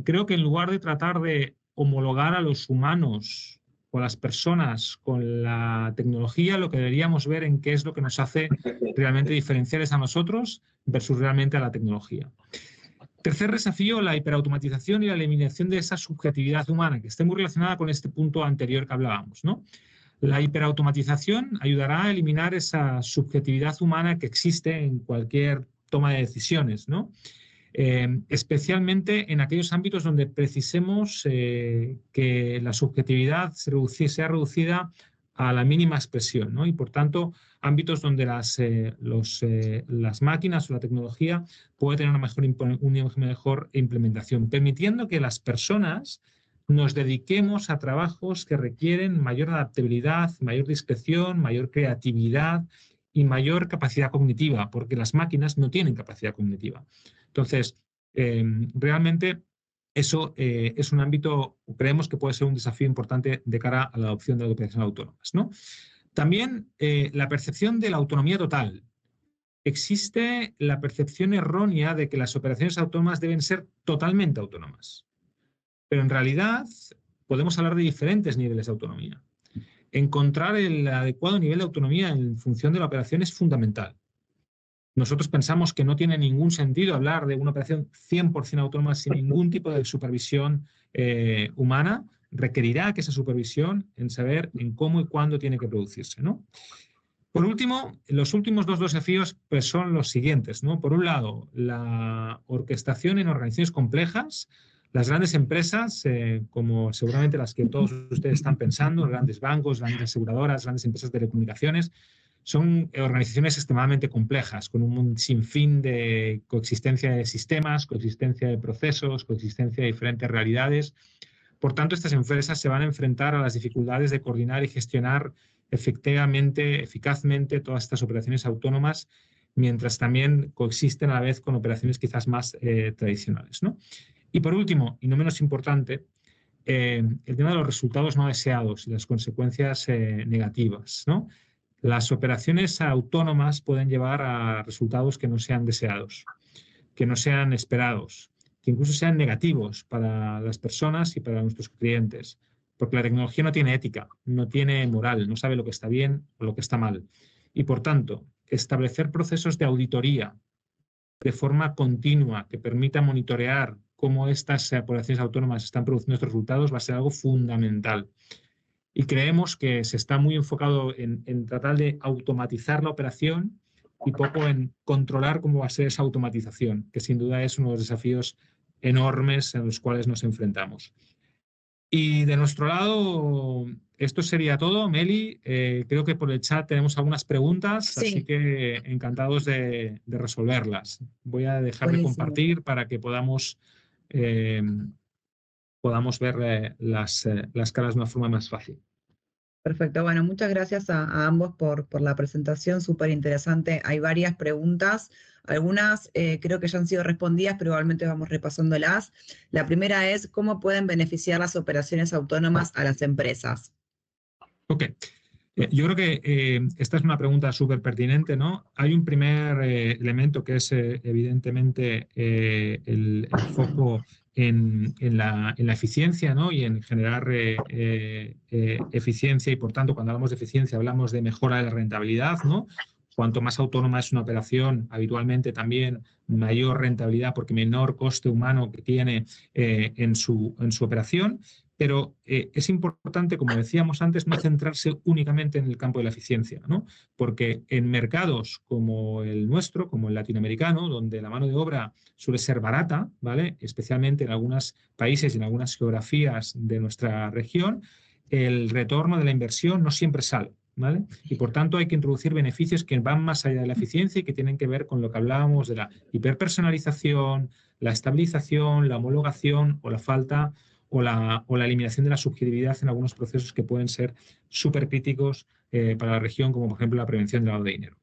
creo que en lugar de tratar de homologar a los humanos o a las personas con la tecnología, lo que deberíamos ver en qué es lo que nos hace realmente diferenciales a nosotros versus realmente a la tecnología. Tercer desafío, la hiperautomatización y la eliminación de esa subjetividad humana, que está muy relacionada con este punto anterior que hablábamos, ¿no? La hiperautomatización ayudará a eliminar esa subjetividad humana que existe en cualquier toma de decisiones, ¿no? Especialmente en aquellos ámbitos donde precisemos que la subjetividad sea reducida a la mínima expresión, ¿no? Y por tanto, ámbitos donde las máquinas o la tecnología puede tener una mejor implementación, permitiendo que las personas nos dediquemos a trabajos que requieren mayor adaptabilidad, mayor discreción, mayor creatividad y mayor capacidad cognitiva, porque las máquinas no tienen capacidad cognitiva. Entonces, realmente eso es un ámbito, creemos que puede ser un desafío importante de cara a la adopción de las operaciones autónomas, ¿no? También la percepción de la autonomía total. Existe la percepción errónea de que las operaciones autónomas deben ser totalmente autónomas. Pero en realidad podemos hablar de diferentes niveles de autonomía. Encontrar el adecuado nivel de autonomía en función de la operación es fundamental. Nosotros pensamos que no tiene ningún sentido hablar de una operación 100% autónoma sin ningún tipo de supervisión humana. Requerirá que esa supervisión en saber en cómo y cuándo tiene que producirse, ¿no? Por último, los últimos dos desafíos pues, son los siguientes, ¿no? Por un lado, la orquestación en organizaciones complejas. Las grandes empresas, como seguramente las que todos ustedes están pensando, grandes bancos, grandes aseguradoras, grandes empresas de telecomunicaciones, son organizaciones extremadamente complejas, con un sinfín de coexistencia de sistemas, coexistencia de procesos, coexistencia de diferentes realidades. Por tanto, estas empresas se van a enfrentar a las dificultades de coordinar y gestionar efectivamente, eficazmente todas estas operaciones autónomas, mientras también coexisten a la vez con operaciones quizás más tradicionales, ¿no? Y por último, y no menos importante, el tema de los resultados no deseados y las consecuencias negativas, ¿no? Las operaciones autónomas pueden llevar a resultados que no sean deseados, que no sean esperados, que incluso sean negativos para las personas y para nuestros clientes, porque la tecnología no tiene ética, no tiene moral, no sabe lo que está bien o lo que está mal. Y por tanto, establecer procesos de auditoría de forma continua que permita monitorear cómo estas operaciones autónomas están produciendo estos resultados va a ser algo fundamental. Y creemos que se está muy enfocado en tratar de automatizar la operación y poco en controlar cómo va a ser esa automatización, que sin duda es uno de los desafíos enormes en los cuales nos enfrentamos. Y de nuestro lado, esto sería todo, Meli. Creo que por el chat tenemos algunas preguntas, Sí. así que encantados de resolverlas. Voy a dejar de Buenísimo. compartir para que podamos ver las caras de una forma más fácil. Perfecto, bueno, muchas gracias a ambos por la presentación, súper interesante. Hay varias preguntas, algunas creo que ya han sido respondidas, pero igualmente vamos repasándolas. La primera es, ¿cómo pueden beneficiar las operaciones autónomas a las empresas? Ok. Yo creo que esta es una pregunta súper pertinente, ¿no? Hay un primer elemento que es evidentemente el foco en la eficiencia, ¿no? Y en generar eficiencia y por tanto cuando hablamos de eficiencia hablamos de mejora de la rentabilidad, ¿no? Cuanto más autónoma es una operación, habitualmente también mayor rentabilidad porque menor coste humano que tiene en su operación. Pero es importante, como decíamos antes, no centrarse únicamente en el campo de la eficiencia, ¿no? Porque en mercados como el nuestro, como el latinoamericano, donde la mano de obra suele ser barata, ¿vale? Especialmente en algunos países y en algunas geografías de nuestra región, el retorno de la inversión no siempre sale, ¿vale? Y por tanto hay que introducir beneficios que van más allá de la eficiencia y que tienen que ver con lo que hablábamos de la hiperpersonalización, la estabilización, la homologación o la falta o la eliminación de la subjetividad en algunos procesos que pueden ser súper críticos para la región, como por ejemplo la prevención del lavado de dinero.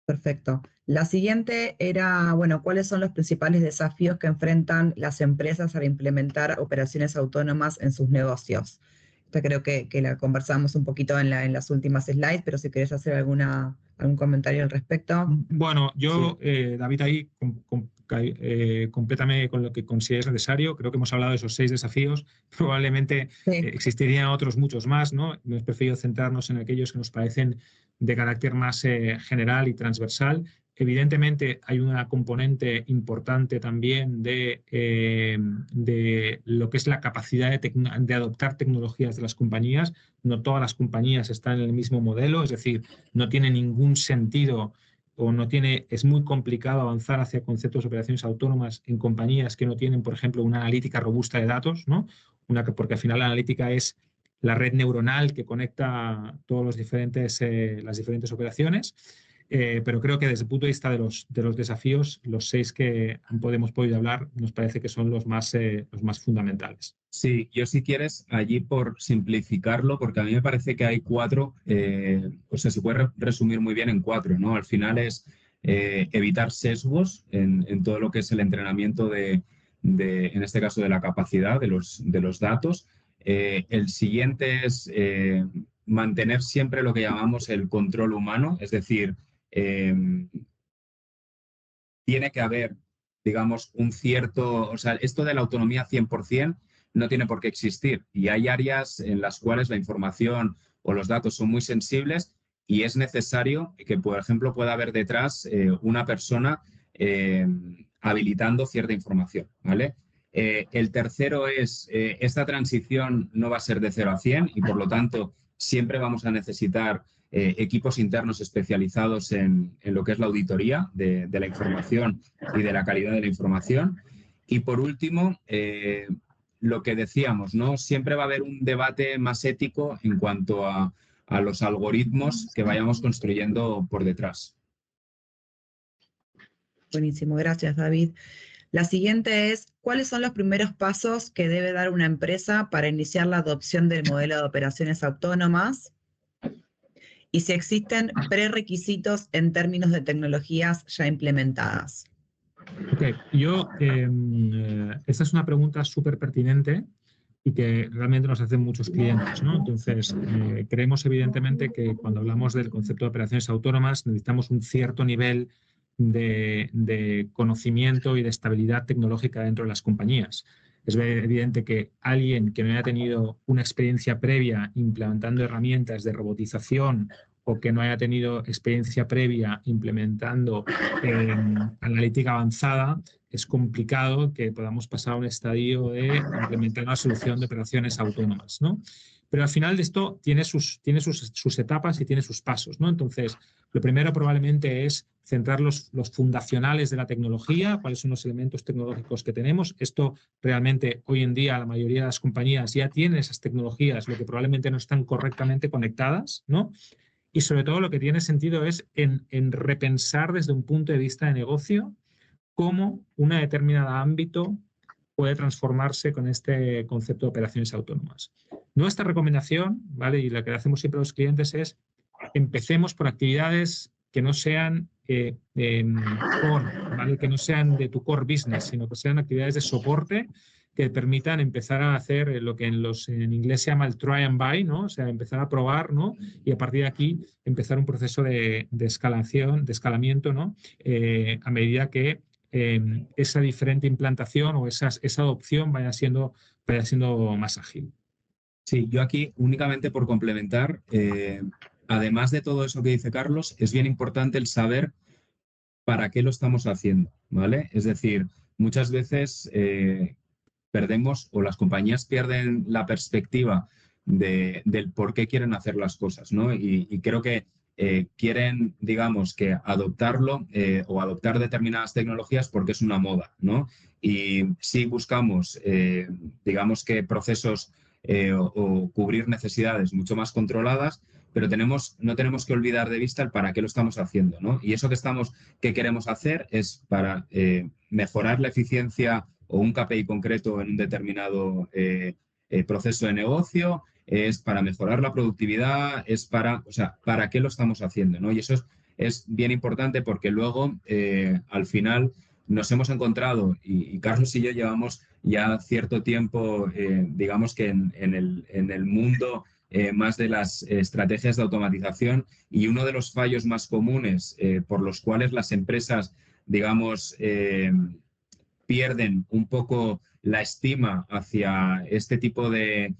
Perfecto. La siguiente era, bueno, ¿cuáles son los principales desafíos que enfrentan las empresas al implementar operaciones autónomas en sus negocios? Esta creo que la conversamos un poquito en las últimas slides, pero si querés hacer algún comentario al respecto. Bueno, yo, David, ahí complétame con lo que consideres necesario. Creo que hemos hablado de esos 6 desafíos. Probablemente existirían otros muchos más, ¿no? Hemos preferido centrarnos en aquellos que nos parecen de carácter más general y transversal. Evidentemente hay una componente importante también de lo que es la capacidad de adoptar tecnologías de las compañías. No todas las compañías están en el mismo modelo, es decir, no tiene ningún sentido o es muy complicado avanzar hacia conceptos de operaciones autónomas en compañías que no tienen, por ejemplo, una analítica robusta de datos, ¿no? Porque al final la analítica es la red neuronal que conecta todas las diferentes operaciones. Pero creo que desde el punto de vista de los desafíos, los 6 que hemos podido hablar nos parece que son los más fundamentales. Sí, yo si quieres, allí por simplificarlo, porque a mí me parece que hay 4, o sea, se puede resumir muy bien en 4, ¿no? Al final es evitar sesgos en todo lo que es el entrenamiento en este caso, de la capacidad de los datos. El siguiente es mantener siempre lo que llamamos el control humano, es decir, tiene que haber, digamos, o sea, esto de la autonomía 100%, no tiene por qué existir. Y hay áreas en las cuales la información o los datos son muy sensibles y es necesario que, por ejemplo, pueda haber detrás una persona habilitando cierta información, ¿vale? El tercero es, esta transición no va a ser de 0 a 100 y, por lo tanto, siempre vamos a necesitar equipos internos especializados en lo que es la auditoría de la información y de la calidad de la información. Y, por último, lo que decíamos, ¿no? Siempre va a haber un debate más ético en cuanto a los algoritmos que vayamos construyendo por detrás. Buenísimo, gracias, David. La siguiente es, ¿cuáles son los primeros pasos que debe dar una empresa para iniciar la adopción del modelo de operaciones autónomas? Y si existen prerequisitos en términos de tecnologías ya implementadas. Ok, esta es una pregunta súper pertinente y que realmente nos hacen muchos clientes, ¿no? Entonces, creemos evidentemente que cuando hablamos del concepto de operaciones autónomas necesitamos un cierto nivel de conocimiento y de estabilidad tecnológica dentro de las compañías. Es evidente que alguien que no haya tenido una experiencia previa implementando herramientas de robotización o que no haya tenido experiencia previa implementando analítica avanzada, es complicado que podamos pasar a un estadio de implementar una solución de operaciones autónomas, ¿no? Pero al final de esto tiene sus etapas y tiene sus pasos, ¿no? Entonces, lo primero probablemente es centrar los fundacionales de la tecnología, cuáles son los elementos tecnológicos que tenemos. Esto realmente hoy en día la mayoría de las compañías ya tienen esas tecnologías, lo que probablemente no están correctamente conectadas, ¿no? Y sobre todo lo que tiene sentido es en repensar desde un punto de vista de negocio cómo una determinada ámbito puede transformarse con este concepto de operaciones autónomas. Nuestra recomendación, ¿vale? Y la que hacemos siempre a los clientes es empecemos por actividades que no sean core, ¿vale? Que no sean de tu core business, sino que sean actividades de soporte que permitan empezar a hacer lo que en inglés se llama el try and buy, ¿no? O sea, empezar a probar, ¿no? Y a partir de aquí empezar un proceso de escalamiento, ¿no? A medida que esa diferente implantación o esa adopción vaya siendo más ágil. Sí, yo aquí únicamente por complementar, además de todo eso que dice Carlos, es bien importante el saber para qué lo estamos haciendo, ¿vale? Es decir, muchas veces perdemos o las compañías pierden la perspectiva del por qué quieren hacer las cosas, ¿no? Y creo que quieren, digamos, que adoptarlo o adoptar determinadas tecnologías porque es una moda, ¿no? Y sí buscamos, digamos que procesos o cubrir necesidades mucho más controladas, pero no tenemos que olvidar de vista el para qué lo estamos haciendo, ¿no? Y eso que queremos hacer es para mejorar la eficiencia o un KPI concreto en un determinado proceso de negocio, es para mejorar la productividad, o sea, ¿para qué lo estamos haciendo, ¿no? Y eso es bien importante porque luego, al final, nos hemos encontrado, y Carlos y yo llevamos ya cierto tiempo, digamos que en el mundo más de las estrategias de automatización, y uno de los fallos más comunes por los cuales las empresas, digamos, pierden un poco la estima hacia este tipo de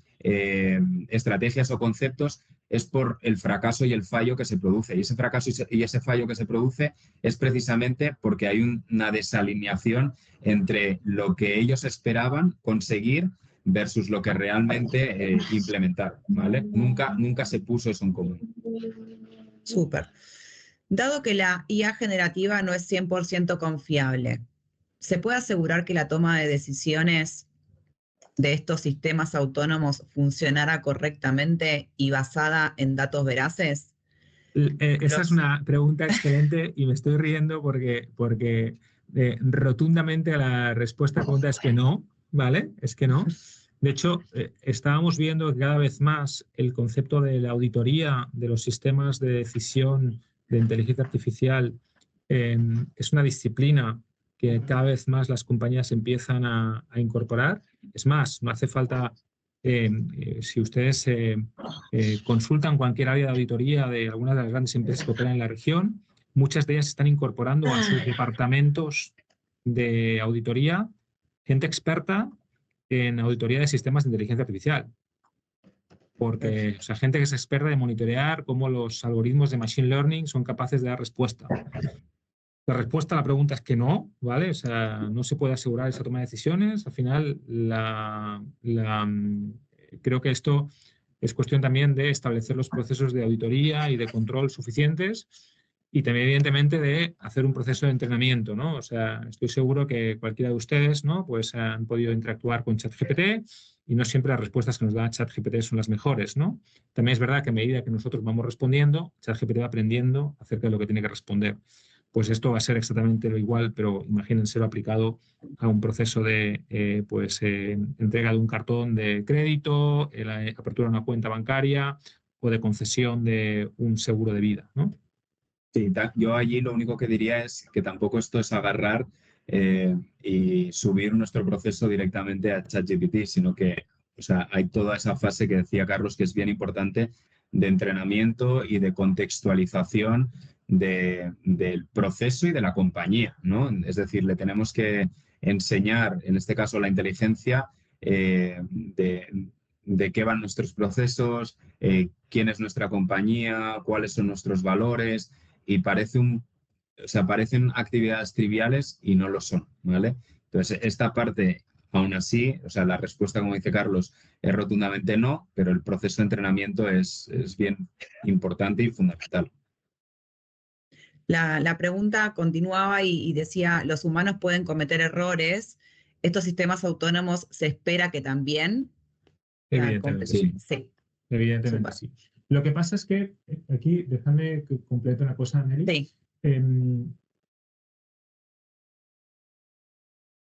estrategias o conceptos es por el fracaso y el fallo que se produce. Y ese fracaso y ese fallo que se produce es precisamente porque hay una desalineación entre lo que ellos esperaban conseguir versus lo que realmente implementaron, ¿vale? Nunca se puso eso en común. Súper. Dado que la IA generativa no es 100% confiable, ¿se puede asegurar que la toma de decisiones de estos sistemas autónomos funcionara correctamente y basada en datos veraces? Esa es una pregunta excelente y me estoy riendo porque rotundamente la respuesta a la pregunta es que no, ¿vale? Es que no. De hecho, estábamos viendo que cada vez más el concepto de la auditoría de los sistemas de decisión de inteligencia artificial es una disciplina que cada vez más las compañías empiezan a incorporar. Es más, no hace falta, si ustedes consultan cualquier área de auditoría de algunas de las grandes empresas que operan en la región, muchas de ellas están incorporando a sus departamentos de auditoría gente experta en auditoría de sistemas de inteligencia artificial. Porque, o sea, gente que es experta de monitorear cómo los algoritmos de machine learning son capaces de dar respuesta. La respuesta a la pregunta es que no, ¿vale? O sea, no se puede asegurar esa toma de decisiones. Al final, creo que esto es cuestión también de establecer los procesos de auditoría y de control suficientes y también, evidentemente, de hacer un proceso de entrenamiento, ¿no? O sea, estoy seguro que cualquiera de ustedes, ¿no? Pues han podido interactuar con ChatGPT y no siempre las respuestas que nos da ChatGPT son las mejores, ¿no? También es verdad que a medida que nosotros vamos respondiendo, ChatGPT va aprendiendo acerca de lo que tiene que responder. Pues esto va a ser exactamente lo igual, pero imagínenselo aplicado a un proceso de entrega de un cartón de crédito, la apertura de una cuenta bancaria o de concesión de un seguro de vida, ¿no? Sí, yo allí lo único que diría es que tampoco esto es agarrar y subir nuestro proceso directamente a ChatGPT, sino que, o sea, hay toda esa fase que decía Carlos que es bien importante de entrenamiento y de contextualización del proceso y de la compañía, ¿no? Es decir, le tenemos que enseñar, en este caso, la inteligencia de qué van nuestros procesos, quién es nuestra compañía, cuáles son nuestros valores, y parecen actividades triviales y no lo son, ¿vale? Entonces, esta parte, aún así, o sea, la respuesta, como dice Carlos, es rotundamente no, pero el proceso de entrenamiento es bien importante y fundamental. La pregunta continuaba y decía, ¿los humanos pueden cometer errores? ¿Estos sistemas autónomos se espera que también? Evidentemente, sí. Sí. Evidentemente, Super. sí. Lo que pasa es que aquí, déjame que complete una cosa, Nelly. Sí.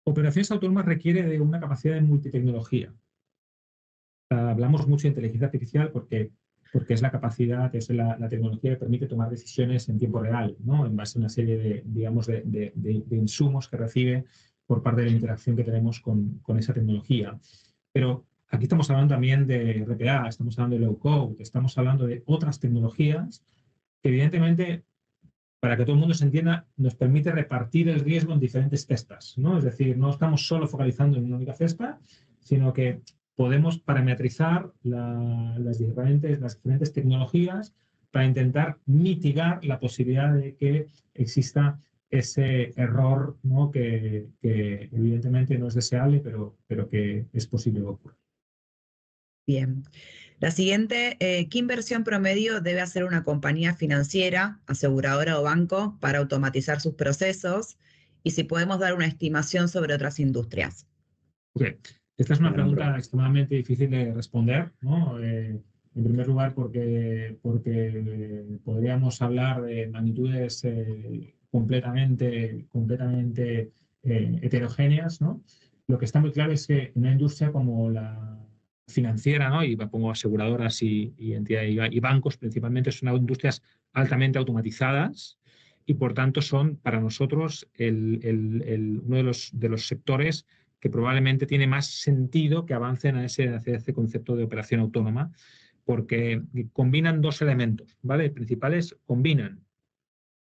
Operaciones autónomas requiere de una capacidad de multitecnología. Hablamos mucho de inteligencia artificial porque es la capacidad, es la tecnología que permite tomar decisiones en tiempo real, ¿no? En base a una serie de insumos que recibe por parte de la interacción que tenemos con esa tecnología. Pero aquí estamos hablando también de RPA, estamos hablando de low code, estamos hablando de otras tecnologías que, evidentemente, para que todo el mundo se entienda, nos permite repartir el riesgo en diferentes cestas, ¿no? Es decir, no estamos solo focalizando en una única cesta, sino que podemos parametrizar las diferentes tecnologías para intentar mitigar la posibilidad de que exista ese error, ¿no? que evidentemente no es deseable, pero que es posible que ocurra. Bien. La siguiente, ¿qué inversión promedio debe hacer una compañía financiera, aseguradora o banco para automatizar sus procesos? Y si podemos dar una estimación sobre otras industrias. Okay. Esta es una pregunta extremadamente difícil de responder, ¿no? En primer lugar, porque podríamos hablar de magnitudes completamente heterogéneas, ¿no? Lo que está muy claro es que en una industria como la financiera, ¿no? Y pongo aseguradoras y entidades y bancos principalmente, son industrias altamente automatizadas y por tanto son para nosotros uno de los sectores que probablemente tiene más sentido que avancen hacia ese concepto de operación autónoma, porque combinan dos elementos, ¿vale? Principales combinan,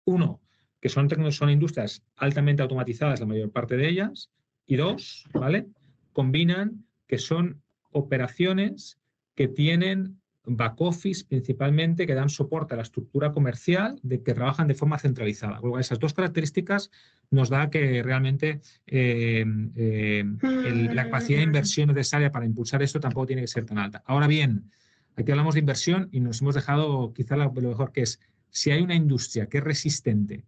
uno, que son industrias altamente automatizadas, la mayor parte de ellas, y dos, ¿vale? Combinan que son operaciones que tienen back office principalmente, que dan soporte a la estructura comercial, de que trabajan de forma centralizada. Luego, esas dos características nos da que realmente la capacidad de inversión necesaria para impulsar esto tampoco tiene que ser tan alta. Ahora bien, aquí hablamos de inversión y nos hemos dejado quizá lo mejor, que es si hay una industria que es resistente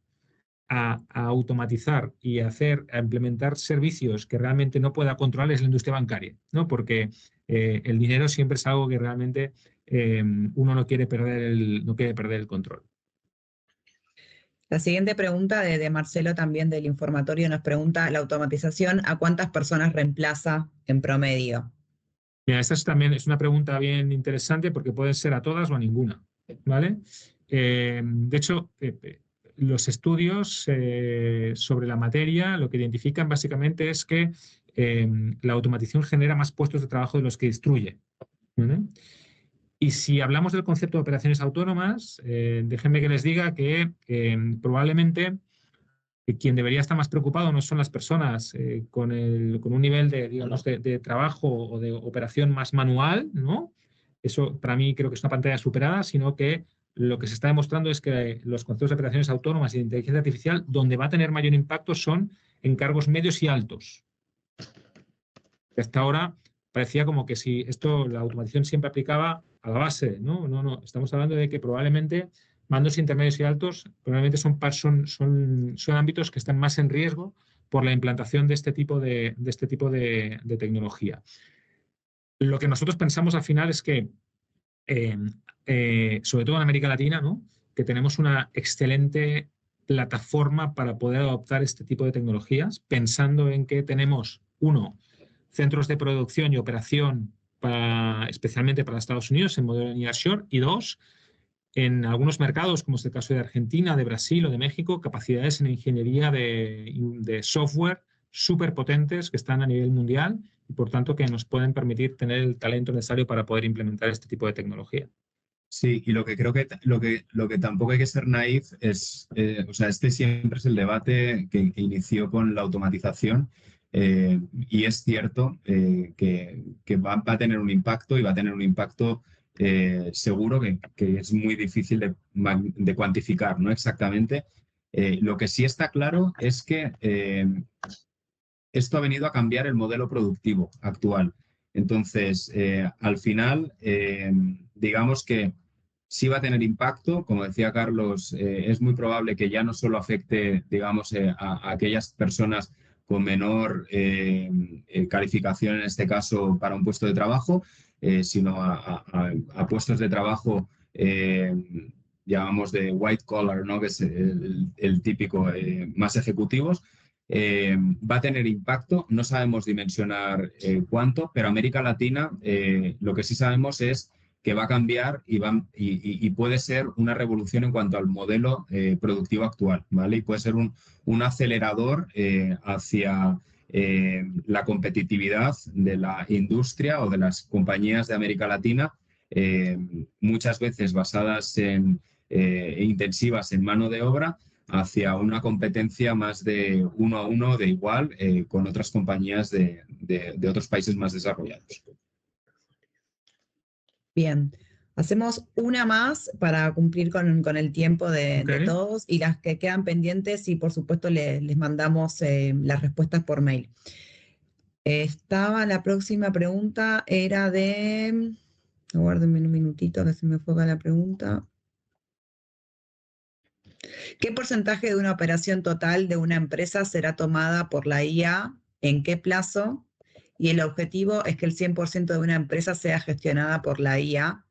a automatizar y a implementar servicios que realmente no pueda controlar, es la industria bancaria, ¿no? Porque el dinero siempre es algo que realmente uno no quiere perder el control. La siguiente pregunta de Marcelo también del informatorio nos pregunta, ¿la automatización a cuántas personas reemplaza en promedio? Mira, esta también es una pregunta bien interesante porque puede ser a todas o a ninguna, ¿vale? De hecho, los estudios sobre la materia lo que identifican básicamente es que la automatización genera más puestos de trabajo de los que destruye, ¿vale? Y si hablamos del concepto de operaciones autónomas, déjenme que les diga que probablemente quien debería estar más preocupado no son las personas con un nivel de, digamos, de trabajo o de operación más manual, ¿no? Eso para mí creo que es una pantalla superada, sino que lo que se está demostrando es que los conceptos de operaciones autónomas y de inteligencia artificial, donde va a tener mayor impacto son en cargos medios y altos. Hasta ahora parecía como que si la automatización siempre aplicaba a la base, ¿no? No, estamos hablando de que probablemente mandos intermedios y altos probablemente son ámbitos que están más en riesgo por la implantación de este tipo de tecnología. Lo que nosotros pensamos al final es que, sobre todo en América Latina, ¿no? Que tenemos una excelente plataforma para poder adoptar este tipo de tecnologías, pensando en que tenemos, centros de producción y operación especialmente para Estados Unidos en modelo de nearshore, y dos, en algunos mercados, como es el caso de Argentina, de Brasil o de México, capacidades en ingeniería de software súper potentes que están a nivel mundial y por tanto que nos pueden permitir tener el talento necesario para poder implementar este tipo de tecnología. Sí, y lo que creo que lo que tampoco hay que ser naif es, o sea, este siempre es el debate que inició con la automatización, y es cierto que va a tener un impacto y va a tener un impacto seguro que es muy difícil de cuantificar, ¿no? Exactamente. Lo que sí está claro es que esto ha venido a cambiar el modelo productivo actual. Entonces, al final, digamos que sí va a tener impacto. Como decía Carlos, es muy probable que ya no solo afecte, digamos, a aquellas personas con menor calificación, en este caso, para un puesto de trabajo, sino a puestos de trabajo, llamamos de white collar, ¿no? Que es el típico, más ejecutivos. Va a tener impacto, no sabemos dimensionar cuánto, pero América Latina, lo que sí sabemos es que va a cambiar y puede ser una revolución en cuanto al modelo productivo actual, ¿vale? Y puede ser un acelerador hacia la competitividad de la industria o de las compañías de América Latina, muchas veces basadas intensivas en mano de obra, hacia una competencia más de uno a uno, de igual, con otras compañías de otros países más desarrollados. Bien, hacemos una más para cumplir con el tiempo de todos, y las que quedan pendientes, y por supuesto les mandamos las respuestas por mail. La próxima pregunta era de... Aguárdenme un minutito que se me fue la pregunta. ¿Qué porcentaje de una operación total de una empresa será tomada por la IA? ¿En qué plazo? Y el objetivo es que el 100% de una empresa sea gestionada por la IA.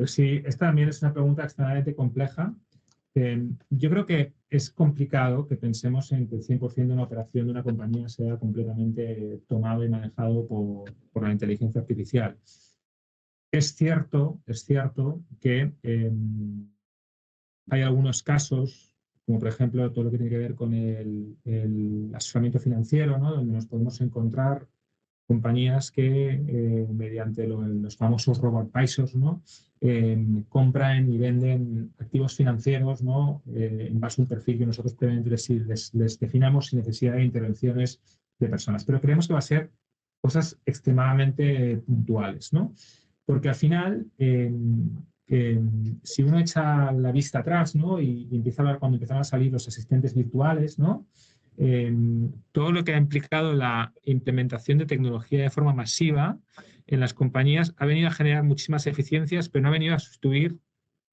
Sí, esta también es una pregunta extremadamente compleja. Yo creo que es complicado que pensemos en que el 100% de una operación de una compañía sea completamente tomado y manejado por la inteligencia artificial. Es cierto que hay algunos casos, como por ejemplo todo lo que tiene que ver con el asesoramiento financiero, ¿no? Donde nos podemos encontrar compañías que mediante los famosos robo-advisors, ¿no? Compran y venden activos financieros, ¿no? En base a un perfil que nosotros previamente les definamos sin necesidad de intervenciones de personas. Pero creemos que va a ser cosas extremadamente puntuales, ¿no? Porque al final, si uno echa la vista atrás, ¿no? y empieza a hablar cuando empezaron a salir los asistentes virtuales, ¿no? Todo lo que ha implicado la implementación de tecnología de forma masiva en las compañías ha venido a generar muchísimas eficiencias, pero no ha venido a sustituir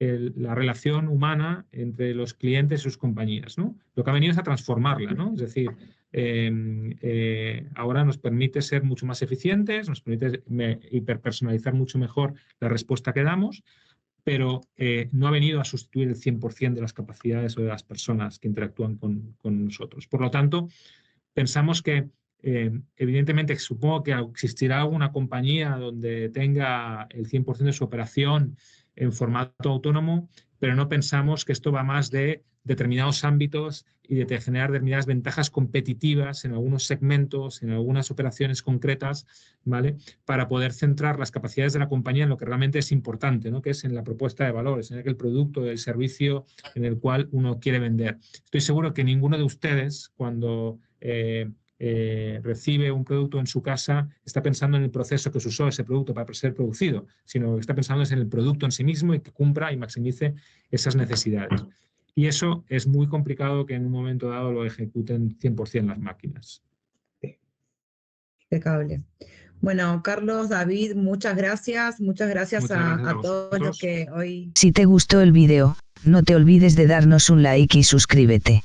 la relación humana entre los clientes y sus compañías, ¿no? Lo que ha venido es a transformarla, ¿no? Es decir, ahora nos permite ser mucho más eficientes, nos permite hiperpersonalizar mucho mejor la respuesta que damos, pero no ha venido a sustituir el 100% de las capacidades o de las personas que interactúan con nosotros. Por lo tanto, pensamos que evidentemente supongo que existirá alguna compañía donde tenga el 100% de su operación en formato autónomo, pero no pensamos que esto va más de determinados ámbitos y de generar determinadas ventajas competitivas en algunos segmentos, en algunas operaciones concretas, ¿vale? Para poder centrar las capacidades de la compañía en lo que realmente es importante, ¿no? Que es en la propuesta de valores, en el producto, el servicio en el cual uno quiere vender. Estoy seguro que ninguno de ustedes, cuando recibe un producto en su casa, está pensando en el proceso que se usó ese producto para ser producido, sino que está pensando en el producto en sí mismo y que cumpla y maximice esas necesidades. Y eso es muy complicado que en un momento dado lo ejecuten 100% las máquinas. Impecable. Bueno, Carlos, David, muchas gracias. Muchas gracias a todos los que hoy... Si te gustó el vídeo, no te olvides de darnos un like y suscríbete.